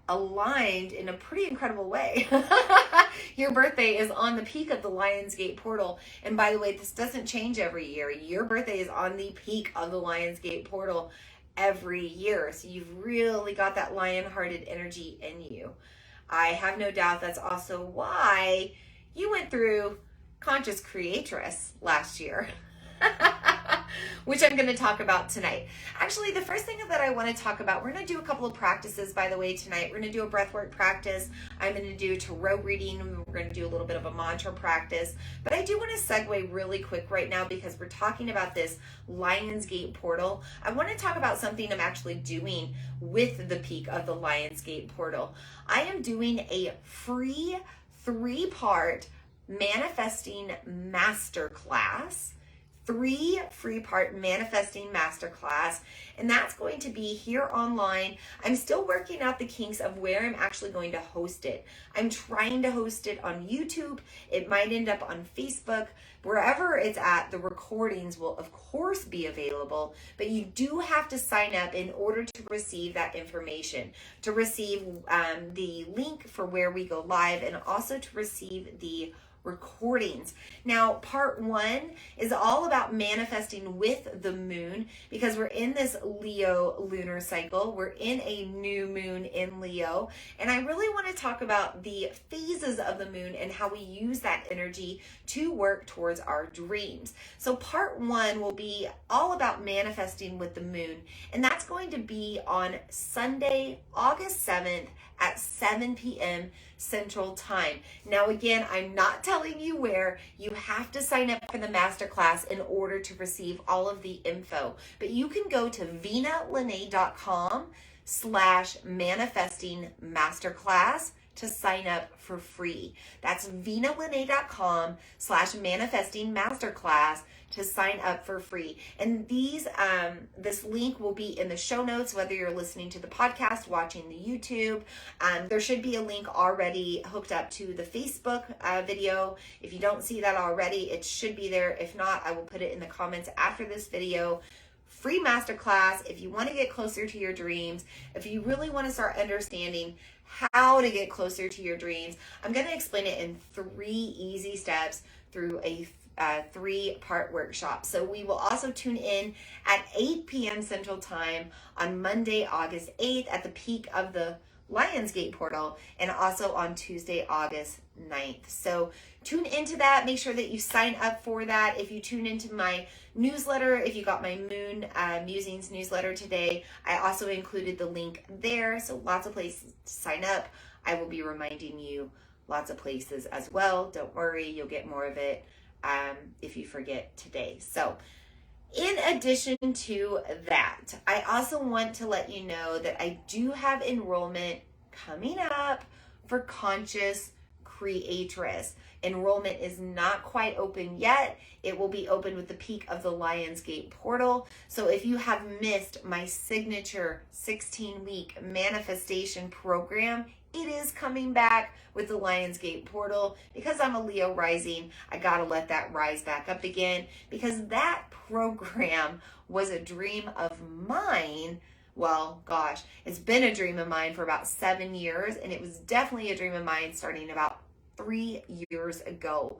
aligned in a pretty incredible way. Your birthday is on the peak of the Lionsgate portal. And by the way, this doesn't change every year. Your birthday is on the peak of the Lionsgate portal every year. So you've really got that lion-hearted energy in you. I have no doubt that's also why you went through Conscious Creatress last year. Which I'm going to talk about tonight. Actually, the first thing that I want to talk about, we're going to do a couple of practices, by the way, tonight. We're going to do a breathwork practice. I'm going to do a tarot reading. We're going to do a little bit of a mantra practice. But I do want to segue really quick right now because we're talking about this Lionsgate portal. I want to talk about something I'm actually doing with the peak of the Lionsgate portal. I am doing a free 3-part manifesting masterclass. 3 free-part manifesting masterclass, and that's going to be here online. I'm still working out the kinks of where I'm actually going to host it. I'm trying to host it on YouTube. It might end up on Facebook. Wherever it's at, the recordings will of course be available, but you do have to sign up in order to receive that information, to receive the link for where we go live, and also to receive the recordings. Now, part 1 is all about manifesting with the moon because we're in this Leo lunar cycle. We're in a new moon in Leo, and I really want to talk about the phases of the moon and how we use that energy to work towards our dreams. So part 1 will be all about manifesting with the moon, and that's going to be on Sunday, August 7th at 7 p.m. Central Time. Now again, I'm not telling you where. You have to sign up for the masterclass in order to receive all of the info. But you can go to vinalene.com/manifesting masterclass to sign up for free. That's vinalene.com/manifesting masterclass to sign up for free. And this link will be in the show notes, whether you're listening to the podcast, watching the YouTube. There should be a link already hooked up to the Facebook video. If you don't see that already, it should be there. If not, I will put it in the comments after this video. Free masterclass if you want to get closer to your dreams, if you really want to start understanding how to get closer to your dreams. I'm going to explain it in 3 easy steps through a 3-part workshop. So we will also tune in at 8 p.m. Central Time on Monday, August 8th at the peak of the Lionsgate portal, and also on Tuesday, August 9th. So tune into that. Make sure that you sign up for that. If you tune into my newsletter, if you got my Moon Musings newsletter today, I also included the link there. So lots of places to sign up. I will be reminding you lots of places as well. Don't worry, you'll get more of it if you forget today. So in addition to that, I also want to let you know that I do have enrollment coming up for Conscious Creatress. Enrollment is not quite open yet. It will be open with the peak of the Lionsgate portal. So if you have missed my signature 16-week manifestation program, it is coming back with the Lionsgate portal. Because I'm a Leo rising, I gotta let that rise back up again, because that program was a dream of mine. Well, gosh, it's been a dream of mine for about 7 years, and it was definitely a dream of mine starting about 3 years ago.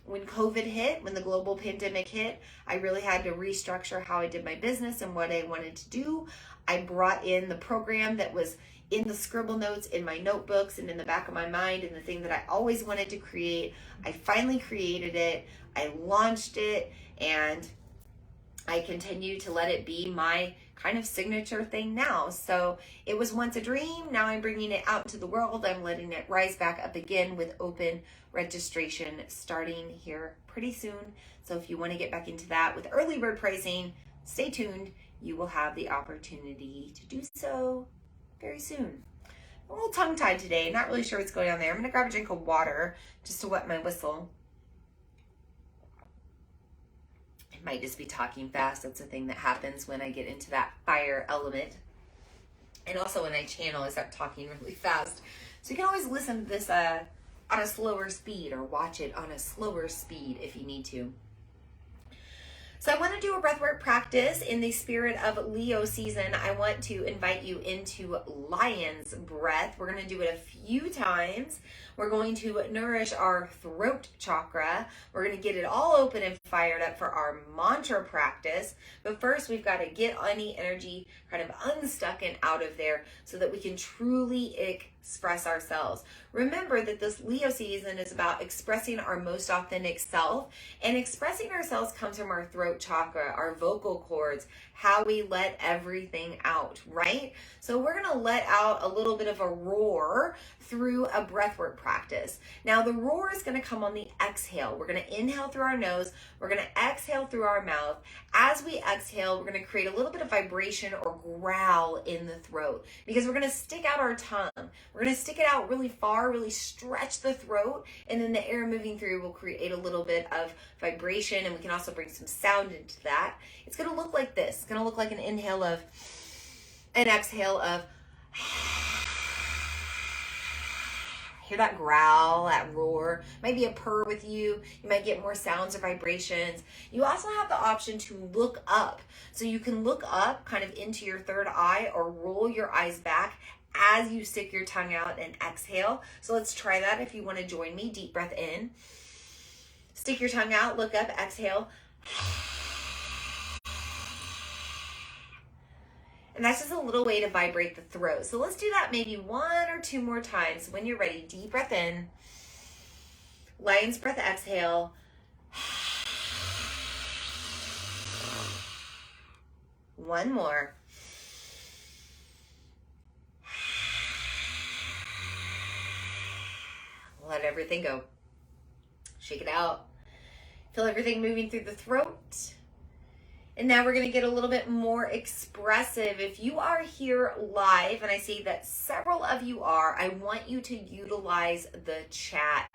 When COVID hit, when the global pandemic hit, I really had to restructure how I did my business and what I wanted to do. I brought in the program that was in the scribble notes, in my notebooks, and in the back of my mind, and the thing that I always wanted to create. I finally created it. I launched it, and I continue to let it be my kind of signature thing now. So it was once a dream. Now I'm bringing it out into the world. I'm letting it rise back up again with open registration starting here pretty soon. So if you want to get back into that with early bird pricing, stay tuned. You will have the opportunity to do so very soon. I'm a little tongue-tied today. Not really sure what's going on there. I'm going to grab a drink of water just to wet my whistle. Might just be talking fast. That's a thing that happens when I get into that fire element. And also when I channel, I start talking really fast. So you can always listen to this on a slower speed, or watch it on a slower speed if you need to. So I want to do a breathwork practice in the spirit of Leo season. I want to invite you into lion's breath. We're going to do it a few times. We're going to nourish our throat chakra. We're going to get it all open and fired up for our mantra practice. But first, we've got to get any energy kind of unstuck and out of there so that we can truly express ourselves. Remember that this Leo season is about expressing our most authentic self, and expressing ourselves comes from our throat chakra, our vocal cords, how we let everything out, right? So we're going to let out a little bit of a roar through a breathwork practice. Now the roar is going to come on the exhale. We're going to inhale through our nose. We're going to exhale through our mouth. As we exhale, we're going to create a little bit of vibration or growl in the throat, because we're going to stick out our tongue. We're going to stick it out really far, really stretch the throat, and then the air moving through will create a little bit of vibration, and we can also bring some sound into that. It's going to look like this. It's going to look like an inhale of, an exhale of. Hear that growl, that roar. Maybe a purr with you. You might get more sounds or vibrations. You also have the option to look up. So you can look up kind of into your third eye, or roll your eyes back as you stick your tongue out and exhale. So let's try that if you want to join me. Deep breath in. Stick your tongue out, look up, exhale. And that's just a little way to vibrate the throat. So let's do that maybe 1 or 2 more times. When you're ready, deep breath in. Lion's breath, exhale. One more. Let everything go. Shake it out. Feel everything moving through the throat. And now we're going to get a little bit more expressive. If you are here live, and I see that several of you are, I want you to utilize the chat.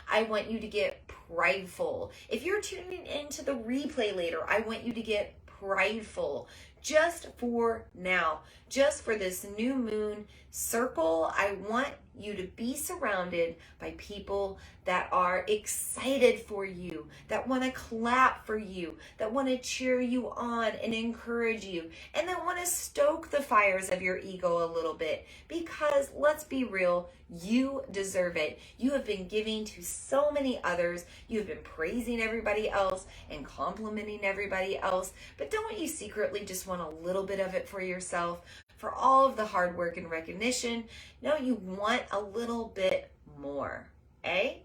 I want you to get prideful. If you're tuning into the replay later, I want you to get prideful. Just for now, just for this new moon circle, I want you to be surrounded by people that are excited for you, that want to clap for you, that want to cheer you on and encourage you, and that want to stoke the fires of your ego a little bit. Because let's be real, you deserve it. You have been giving to so many others. You have been praising everybody else and complimenting everybody else. But don't you secretly just want a little bit of it for yourself? For all of the hard work and recognition, no, you want a little bit more, eh?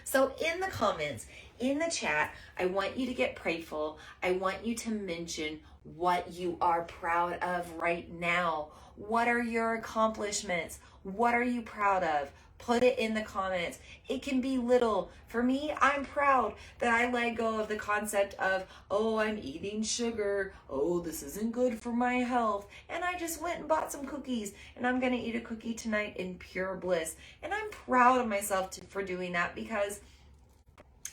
So in the comments, in the chat, I want you to get prideful. I want you to mention what you are proud of right now. What are your accomplishments? What are you proud of? Put it in the comments. It can be little. For me, I'm proud that I let go of the concept of, oh, I'm eating sugar. Oh, this isn't good for my health. And I just went and bought some cookies, and I'm going to eat a cookie tonight in pure bliss. And I'm proud of myself for doing that, because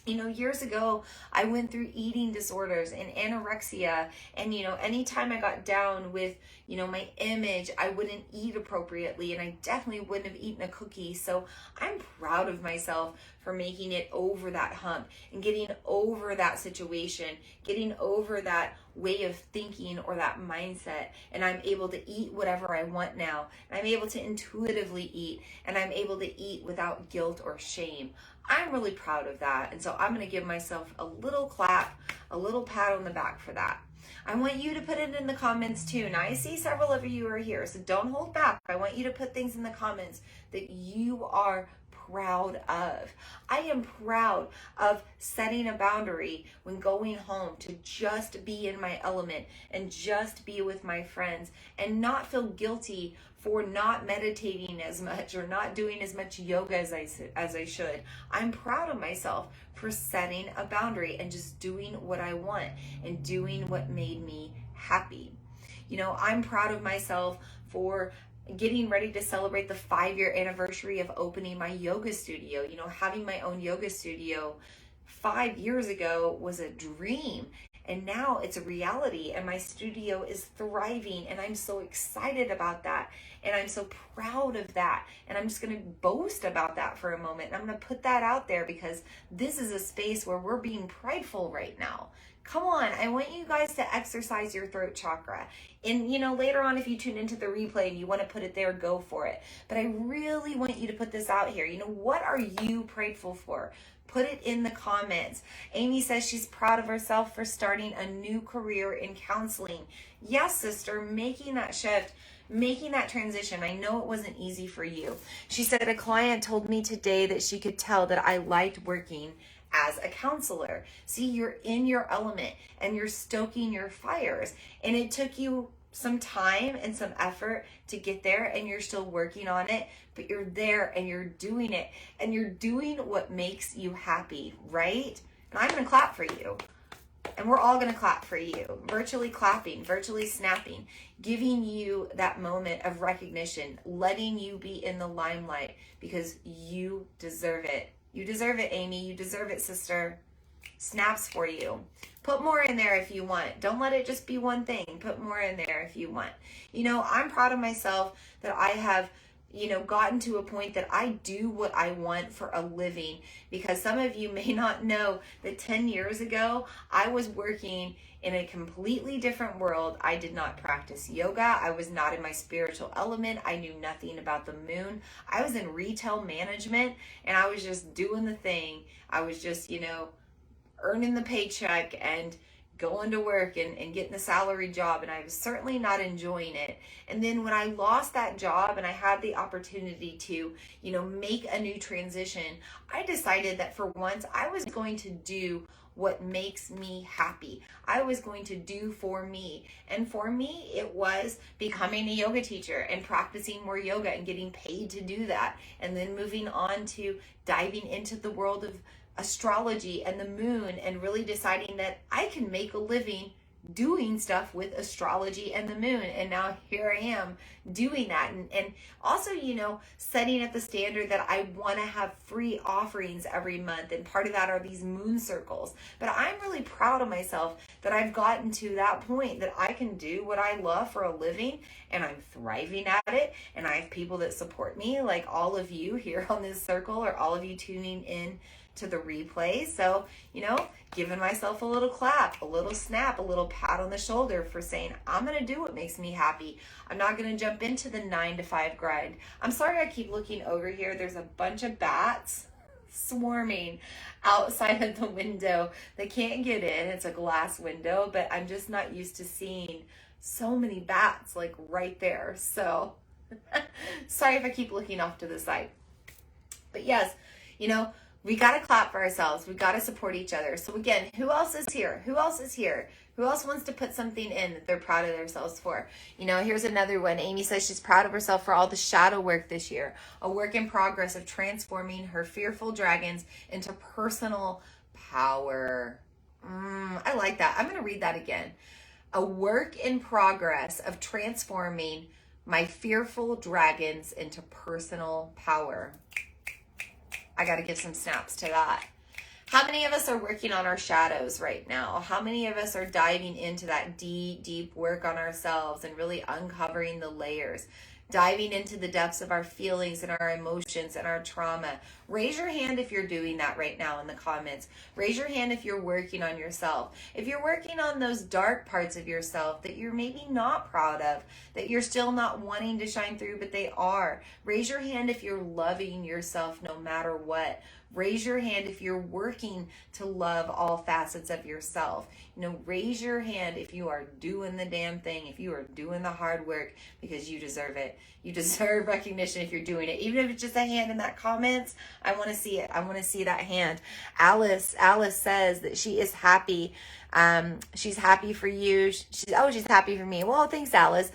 years ago, I went through eating disorders and anorexia. And, anytime I got down with, my image, I wouldn't eat appropriately. And I definitely wouldn't have eaten a cookie. So I'm proud of myself for making it over that hump and getting over that situation, getting over that way of thinking or that mindset. And I'm able to eat whatever I want now. And I'm able to intuitively eat. And I'm able to eat without guilt or shame. I'm really proud of that. And so I'm going to give myself a little clap, a little pat on the back for that. I want you to put it in the comments too. Now, I see several of you are here, so don't hold back. I want you to put things in the comments that you are proud of. I am proud of setting a boundary when going home to just be in my element and just be with my friends and not feel guilty for not meditating as much or not doing as much yoga as I should. I'm proud of myself for setting a boundary and just doing what I want and doing what made me happy. I'm proud of myself for getting ready to celebrate the 5-year anniversary of opening my yoga studio. Having my own yoga studio 5 years ago was a dream. And now it's a reality, and my studio is thriving, and I'm so excited about that, and I'm so proud of that, and I'm just going to boast about that for a moment, and I'm going to put that out there because this is a space where we're being prideful right now. Come on, I want you guys to exercise your throat chakra. And, later on, if you tune into the replay and you want to put it there, go for it. But I really want you to put this out here. What are you prideful for? Put it in the comments. Amy says she's proud of herself for starting a new career in counseling. Yes, sister, making that shift, making that transition. I know it wasn't easy for you. She said a client told me today that she could tell that I liked working as a counselor. See, you're in your element and you're stoking your fires. And it took you some time and some effort to get there, and you're still working on it, but you're there and you're doing it, and you're doing what makes you happy, right? And I'm gonna clap for you, and we're all gonna clap for you, virtually clapping, virtually snapping, giving you that moment of recognition, letting you be in the limelight, because you deserve it. You deserve it, Amy. You deserve it, sister. Snaps for you. Put more in there if you want. Don't let it just be one thing. Put more in there if you want. I'm proud of myself that I have, gotten to a point that I do what I want for a living, because some of you may not know that 10 years ago, I was working in a completely different world. I did not practice yoga. I was not in my spiritual element. I knew nothing about the moon. I was in retail management, and I was just doing the thing. I was just, earning the paycheck and going to work and getting a salary job, and I was certainly not enjoying it. And then when I lost that job and I had the opportunity to, make a new transition, I decided that for once I was going to do what makes me happy. I was going to do for me. And for me, it was becoming a yoga teacher and practicing more yoga and getting paid to do that. And then moving on to diving into the world of astrology and the moon, and really deciding that I can make a living doing stuff with astrology and the moon. And now here I am doing that. And also, setting at the standard that I want to have free offerings every month. And part of that are these moon circles. But I'm really proud of myself that I've gotten to that point that I can do what I love for a living, and I'm thriving at it. And I have people that support me, like all of you here on this circle, or all of you tuning in to the replay. So, giving myself a little clap, a little snap, a little pat on the shoulder for saying, I'm going to do what makes me happy. I'm not going to jump into the 9-to-5 grind. I'm sorry I keep looking over here. There's a bunch of bats swarming outside of the window. They can't get in. It's a glass window, but I'm just not used to seeing so many bats like right there. So sorry if I keep looking off to the side. But yes, We got to clap for ourselves. We got to support each other. So again, who else is here? Who else is here? Who else wants to put something in that they're proud of themselves for? You know, here's another one. Amy says she's proud of herself for all the shadow work this year. A work in progress of transforming her fearful dragons into personal power. I like that. I'm going to read that again. A work in progress of transforming my fearful dragons into personal power. I got to give some snaps to that. How many of us are working on our shadows right now? How many of us are diving into that deep work on ourselves and really uncovering the layers? Diving into the depths of our feelings and our emotions and our trauma. Raise your hand if you're doing that right now in the comments. Raise your hand if you're working on yourself. If you're working on those dark parts of yourself that you're maybe not proud of, that you're still not wanting to shine through, but they are. Raise your hand if you're loving yourself no matter what. Raise your hand if you're working to love all facets of yourself. You know, raise your hand if you are doing the damn thing, if you are doing the hard work, because you deserve it. You deserve recognition if you're doing it. Even if it's just a hand in that comments, I want to see it. I want to see that hand. Alice says that she is happy. She's happy for you. She's happy for me. Well, thanks, Alice.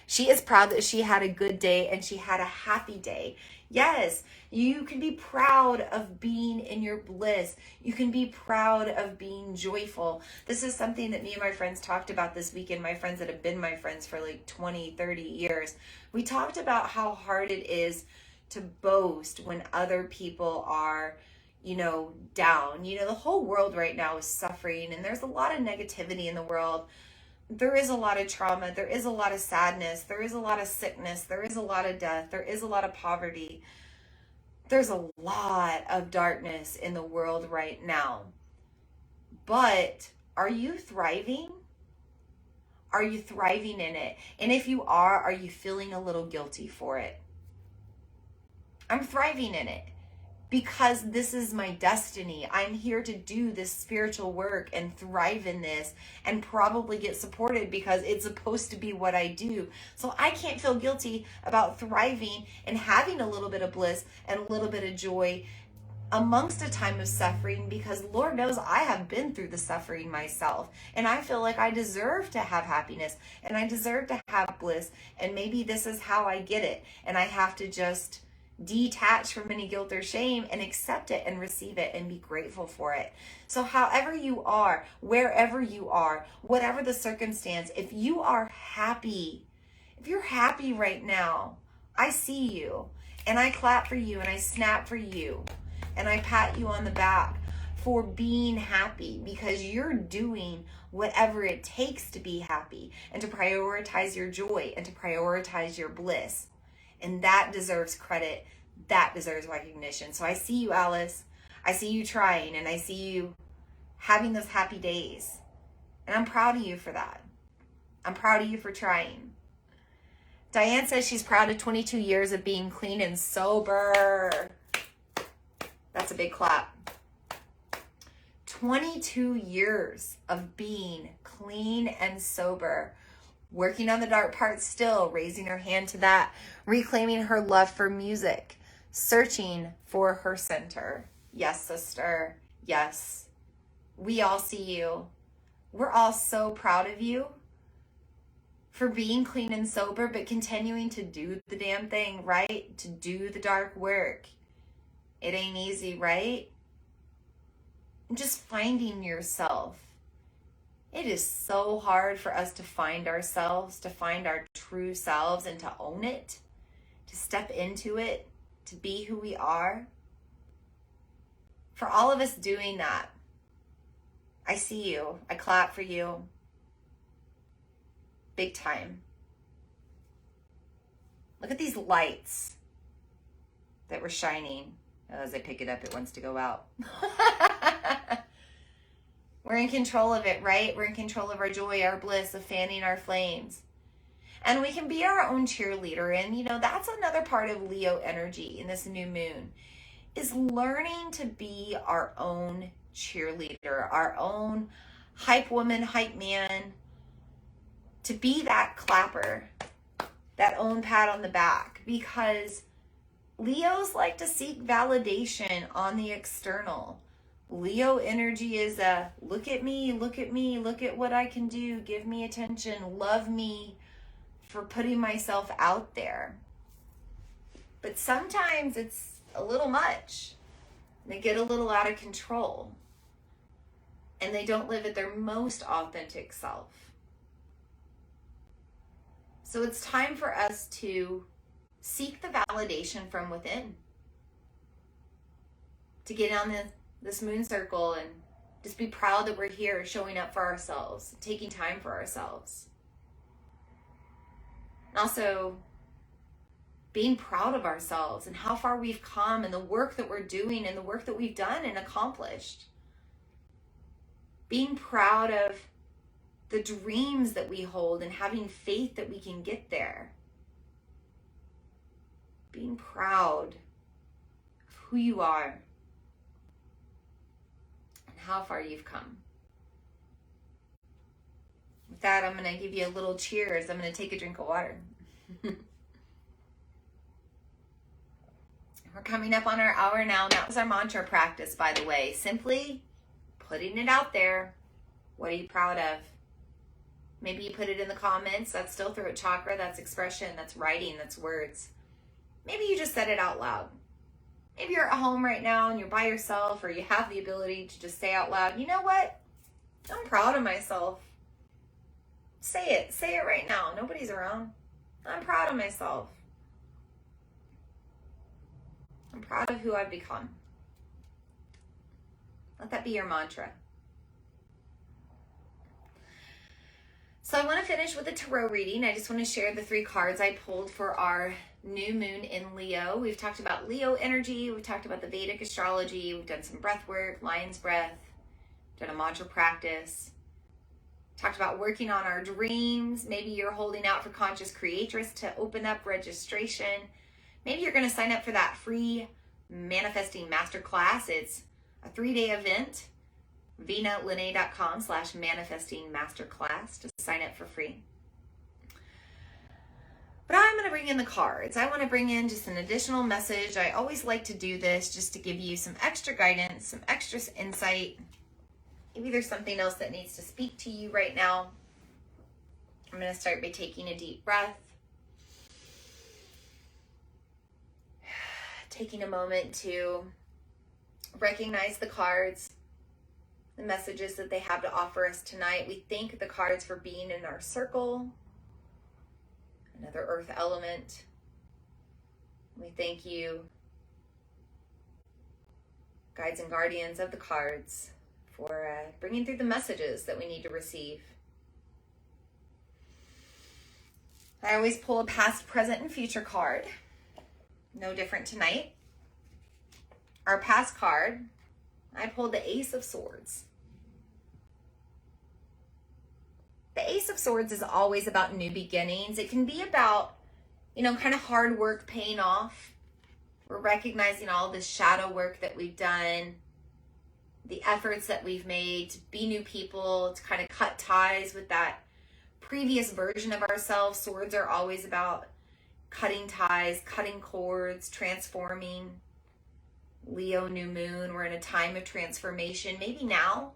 She is proud that she had a good day and she had a happy day. Yes, you can be proud of being in your bliss. You can be proud of being joyful. This is something that me and my friends talked about this weekend. My friends that have been my friends for like 20, 30 years. We talked about how hard it is to boast when other people are, you know, down. You know, the whole world right now is suffering and there's a lot of negativity in the world. There is a lot of trauma. There is a lot of sadness. There is a lot of sickness. There is a lot of death. There is a lot of poverty. There's a lot of darkness in the world right now. But are you thriving? Are you thriving in it? And if you are you feeling a little guilty for it? I'm thriving in it. Because this is my destiny. I'm here to do this spiritual work and thrive in this and probably get supported because it's supposed to be what I do. So I can't feel guilty about thriving and having a little bit of bliss and a little bit of joy amongst a time of suffering, because Lord knows I have been through the suffering myself and I feel like I deserve to have happiness and I deserve to have bliss, and maybe this is how I get it, and I have to just detach from any guilt or shame and accept it and receive it and be grateful for it. So however you are, wherever you are, whatever the circumstance, if you are happy, if you're happy right now, I see you and I clap for you and I snap for you and I pat you on the back for being happy, because you're doing whatever it takes to be happy and to prioritize your joy and to prioritize your bliss. And that deserves credit. That deserves recognition. So I see you, Alice. I see you trying, and I see you having those happy days. And I'm proud of you for that. I'm proud of you for trying. Diane says she's proud of 22 years of being clean and sober. That's a big clap. 22 years of being clean and sober. Working on the dark parts still, raising her hand to that, reclaiming her love for music, searching for her center. Yes, sister. Yes. We all see you. We're all so proud of you for being clean and sober, but continuing to do the damn thing, right? To do the dark work. It ain't easy, right? And just finding yourself. It is so hard for us to find ourselves, to find our true selves and to own it, to step into it, to be who we are. For all of us doing that, I see you. I clap for you. Big time. Look at these lights that were shining. As I pick it up, it wants to go out. We're in control of it, right? We're in control of our joy, our bliss, of fanning our flames. And we can be our own cheerleader. And, you know, that's another part of Leo energy in this new moon, is learning to be our own cheerleader, our own hype woman, hype man, to be that clapper, that own pat on the back. Because Leos like to seek validation on the external. Leo energy is a look at me, look at me, look at what I can do, give me attention, love me for putting myself out there. But sometimes it's a little much. They get a little out of control. And they don't live at their most authentic self. So it's time for us to seek the validation from within. To get on this moon circle and just be proud that we're here, showing up for ourselves, taking time for ourselves. And also being proud of ourselves and how far we've come and the work that we're doing and the work that we've done and accomplished. Being proud of the dreams that we hold and having faith that we can get there. Being proud of who you are and how far you've come. With that, I'm going to give you a little cheers. I'm going to take a drink of water. We're coming up on our hour now. That was our mantra practice, by the way. Simply putting it out there. What are you proud of? Maybe you put it in the comments. That's still throat chakra. That's expression. That's writing. That's words. Maybe you just said it out loud. Maybe you're at home right now and you're by yourself, or you have the ability to just say out loud, you know what? I'm proud of myself. Say it. Say it right now. Nobody's around. I'm proud of myself. I'm proud of who I've become. Let that be your mantra. So I want to finish with a tarot reading. I just want to share the 3 cards I pulled for our new moon in Leo. We've talked about Leo energy. We've talked about the Vedic astrology. We've done some breath work, lion's breath, done a mantra practice. Talked about working on our dreams. Maybe you're holding out for Conscious Creatress to open up registration. Maybe you're going to sign up for that free Manifesting Masterclass. It's a 3-day event. VinaLene.com/manifesting masterclass to sign up for free. But I'm going to bring in the cards. I want to bring in just an additional message. I always like to do this just to give you some extra guidance, some extra insight. Maybe there's something else that needs to speak to you right now. I'm going to start by taking a deep breath. Taking a moment to recognize the cards, the messages that they have to offer us tonight. We thank the cards for being in our circle. Another earth element. We thank you, guides and guardians of the cards, for bringing through the messages that we need to receive. I always pull a past, present, and future card. No different tonight. Our past card, I pulled the Ace of Swords. The Ace of Swords is always about new beginnings. It can be about, kind of hard work paying off. We're recognizing all this shadow work that we've done, the efforts that we've made to be new people, to kind of cut ties with that previous version of ourselves. Swords are always about cutting ties, cutting cords, transforming. Leo, new moon, we're in a time of transformation. Maybe now,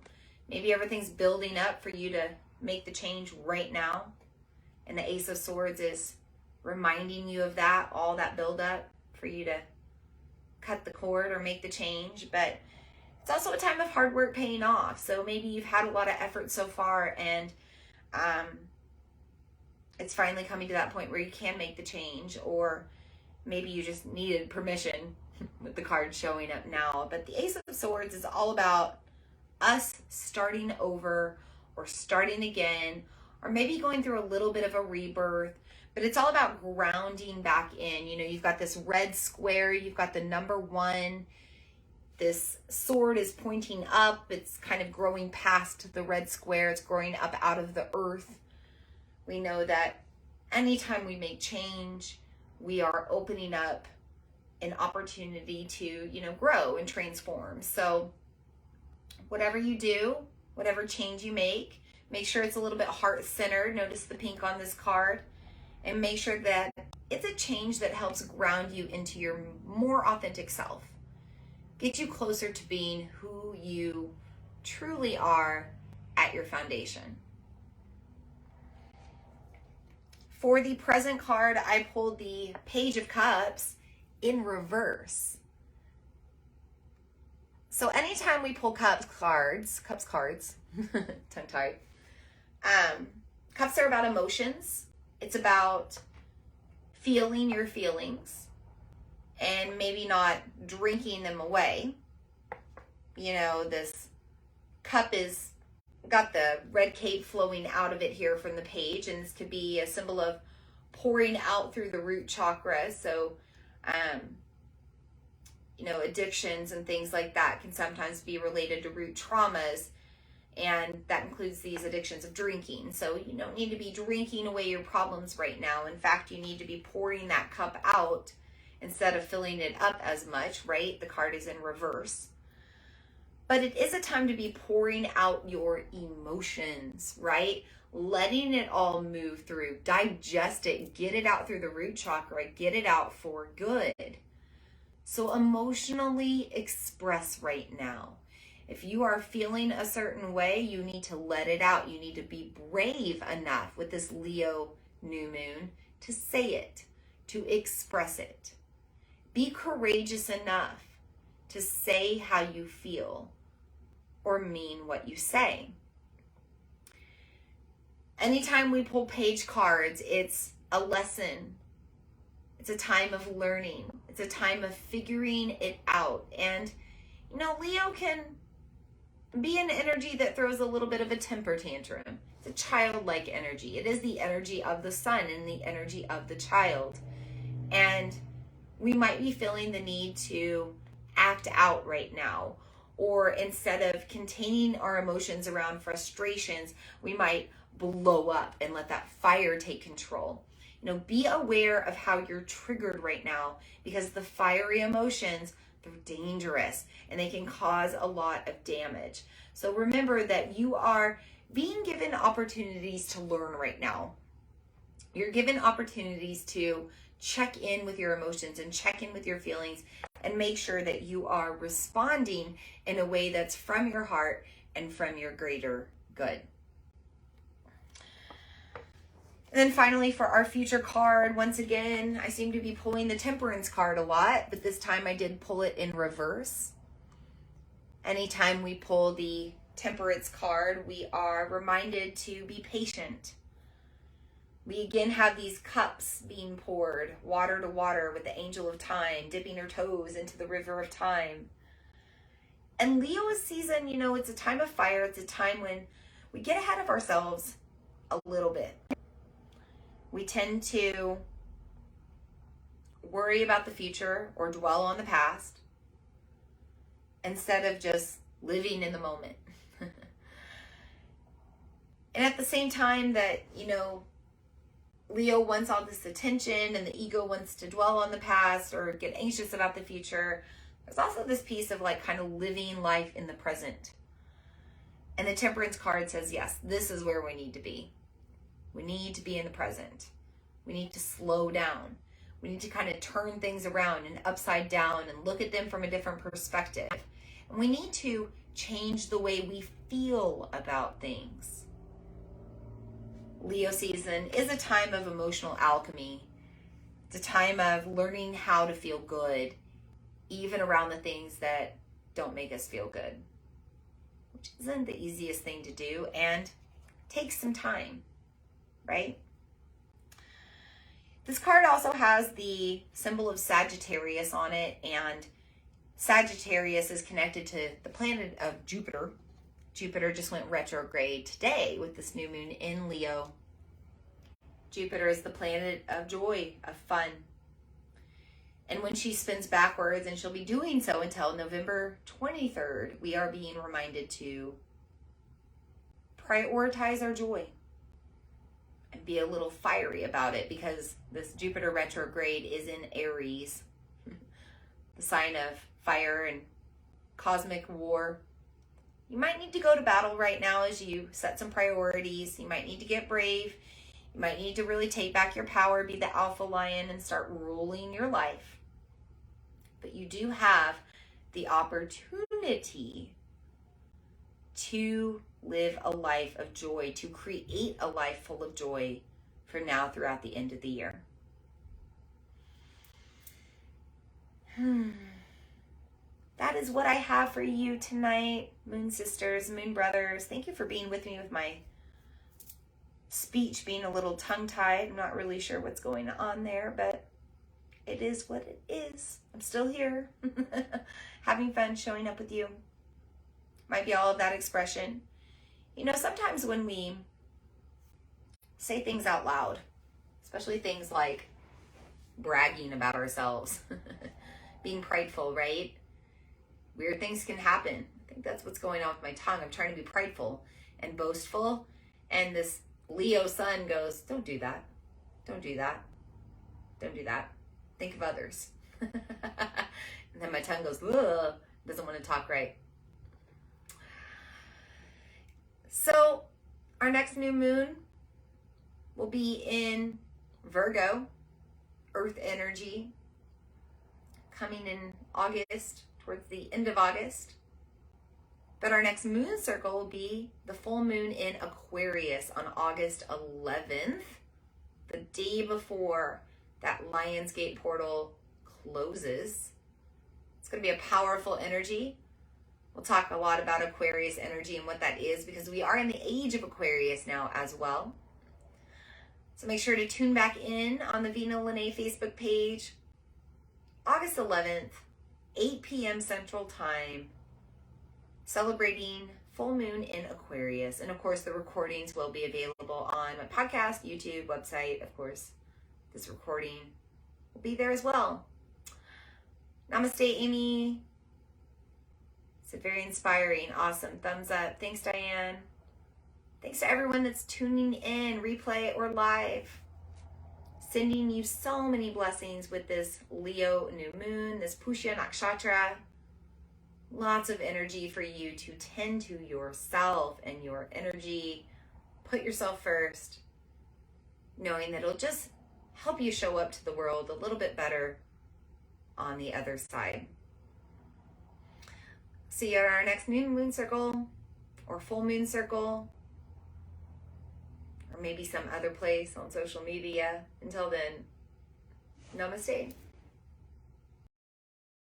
maybe everything's building up for you to make the change right now. And the Ace of Swords is reminding you of that, all that build up for you to cut the cord or make the change. But it's also a time of hard work paying off. So maybe you've had a lot of effort so far, and it's finally coming to that point where you can make the change, or maybe you just needed permission with the card showing up now. But the Ace of Swords is all about us starting over or starting again, or maybe going through a little bit of a rebirth. But it's all about grounding back in. You've got this red square, you've got the number 1. This sword is pointing up. It's kind of growing past the red square. It's growing up out of the earth. We know that anytime we make change, we are opening up an opportunity to, grow and transform. So whatever you do, whatever change you make sure it's a little bit heart-centered. Notice the pink on this card. and make sure that it's a change that helps ground you into your more authentic self. Get you closer to being who you truly are at your foundation. For the present card, I pulled the Page of Cups in reverse. So anytime we pull cups cards, tongue-tied, cups are about emotions. It's about feeling your feelings and maybe not drinking them away. You know, this cup is got the red cape flowing out of it here from the page, and this could be a symbol of pouring out through the root chakra. So you know, addictions and things like that can sometimes be related to root traumas, and that includes these addictions of drinking. So you don't need to be drinking away your problems right now. In fact, you need to be pouring that cup out instead of filling it up as much, right? The card is in reverse. But it is a time to be pouring out your emotions, right? Letting it all move through, digest it, get it out through the root chakra, get it out for good. So emotionally express right now. If you are feeling a certain way, you need to let it out. You need to be brave enough with this Leo new moon to say it, to express it. Be courageous enough to say how you feel or mean what you say. Anytime we pull page cards, it's a lesson. It's a time of learning. It's a time of figuring it out. And, you know, Leo can be an energy that throws a little bit of a temper tantrum. It's a childlike energy. It is the energy of the sun and the energy of the child. And we might be feeling the need to act out right now. Or instead of containing our emotions around frustrations, we might blow up and let that fire take control. You know, be aware of how you're triggered right now, because the fiery emotions, they're dangerous and they can cause a lot of damage. So remember that you are being given opportunities to learn right now. You're given opportunities to check in with your emotions and check in with your feelings and make sure that you are responding in a way that's from your heart and from your greater good. And then finally, for our future card, once again, I seem to be pulling the Temperance card a lot, but this time I did pull it in reverse. Anytime we pull the Temperance card, we are reminded to be patient. We again have these cups being poured, water to water, with the angel of time dipping her toes into the river of time. And Leo's season, you know, it's a time of fire. It's a time when we get ahead of ourselves a little bit. We tend to worry about the future or dwell on the past instead of just living in the moment. And at the same time that, you know, Leo wants all this attention and the ego wants to dwell on the past or get anxious about the future, there's also this piece of like kind of living life in the present. And the Temperance card says, yes, this is where we need to be. We need to be in the present. We need to slow down. We need to kind of turn things around and upside down and look at them from a different perspective. And we need to change the way we feel about things. Leo season is a time of emotional alchemy. It's a time of learning how to feel good, even around the things that don't make us feel good, which isn't the easiest thing to do and takes some time. Right? This card also has the symbol of Sagittarius on it, and Sagittarius is connected to the planet of Jupiter. Jupiter just went retrograde today with this new moon in Leo. Jupiter is the planet of joy, of fun. And when she spins backwards, and she'll be doing so until November 23rd, we are being reminded to prioritize our joy and be a little fiery about it, because this Jupiter retrograde is in Aries, the sign of fire and cosmic war. You might need to go to battle right now as you set some priorities. You might need to get brave. You might need to really take back your power, be the alpha lion, and start ruling your life. But you do have the opportunity to live a life of joy, to create a life full of joy from now throughout the end of the year. That is what I have for you tonight, Moon Sisters, Moon Brothers. Thank you for being with me with my speech being a little tongue-tied. I'm not really sure what's going on there, but it is what it is. I'm still here, having fun, showing up with you. Might be all of that expression. You know, sometimes when we say things out loud, especially things like bragging about ourselves, being prideful, right? Weird things can happen. I think that's what's going on with my tongue. I'm trying to be prideful and boastful, and this Leo sun goes, don't do that. Don't do that. Don't do that. Think of others. And then my tongue goes, ugh, doesn't want to talk right. So our next new moon will be in Virgo, Earth energy, coming in August, towards the end of August. But our next moon circle will be the full moon in Aquarius on August 11th, the day before that Lionsgate portal closes. It's going to be a powerful energy. We'll talk a lot about Aquarius energy and what that is, because we are in the age of Aquarius now as well. So make sure to tune back in on the Vina Lene Facebook page, August 11th, 8 p.m. Central Time, celebrating full moon in Aquarius. And of course, the recordings will be available on my podcast, YouTube, website. Of course, this recording will be there as well. Namaste, Amy. It's very inspiring. Awesome. Thumbs up. Thanks, Diane. Thanks to everyone that's tuning in, replay or live. Sending you so many blessings with this Leo new moon, this Pusia Nakshatra. Lots of energy for you to tend to yourself and your energy. Put yourself first, knowing that it'll just help you show up to the world a little bit better on the other side. See you at our next new moon circle or full moon circle, or maybe some other place on social media. Until then, namaste.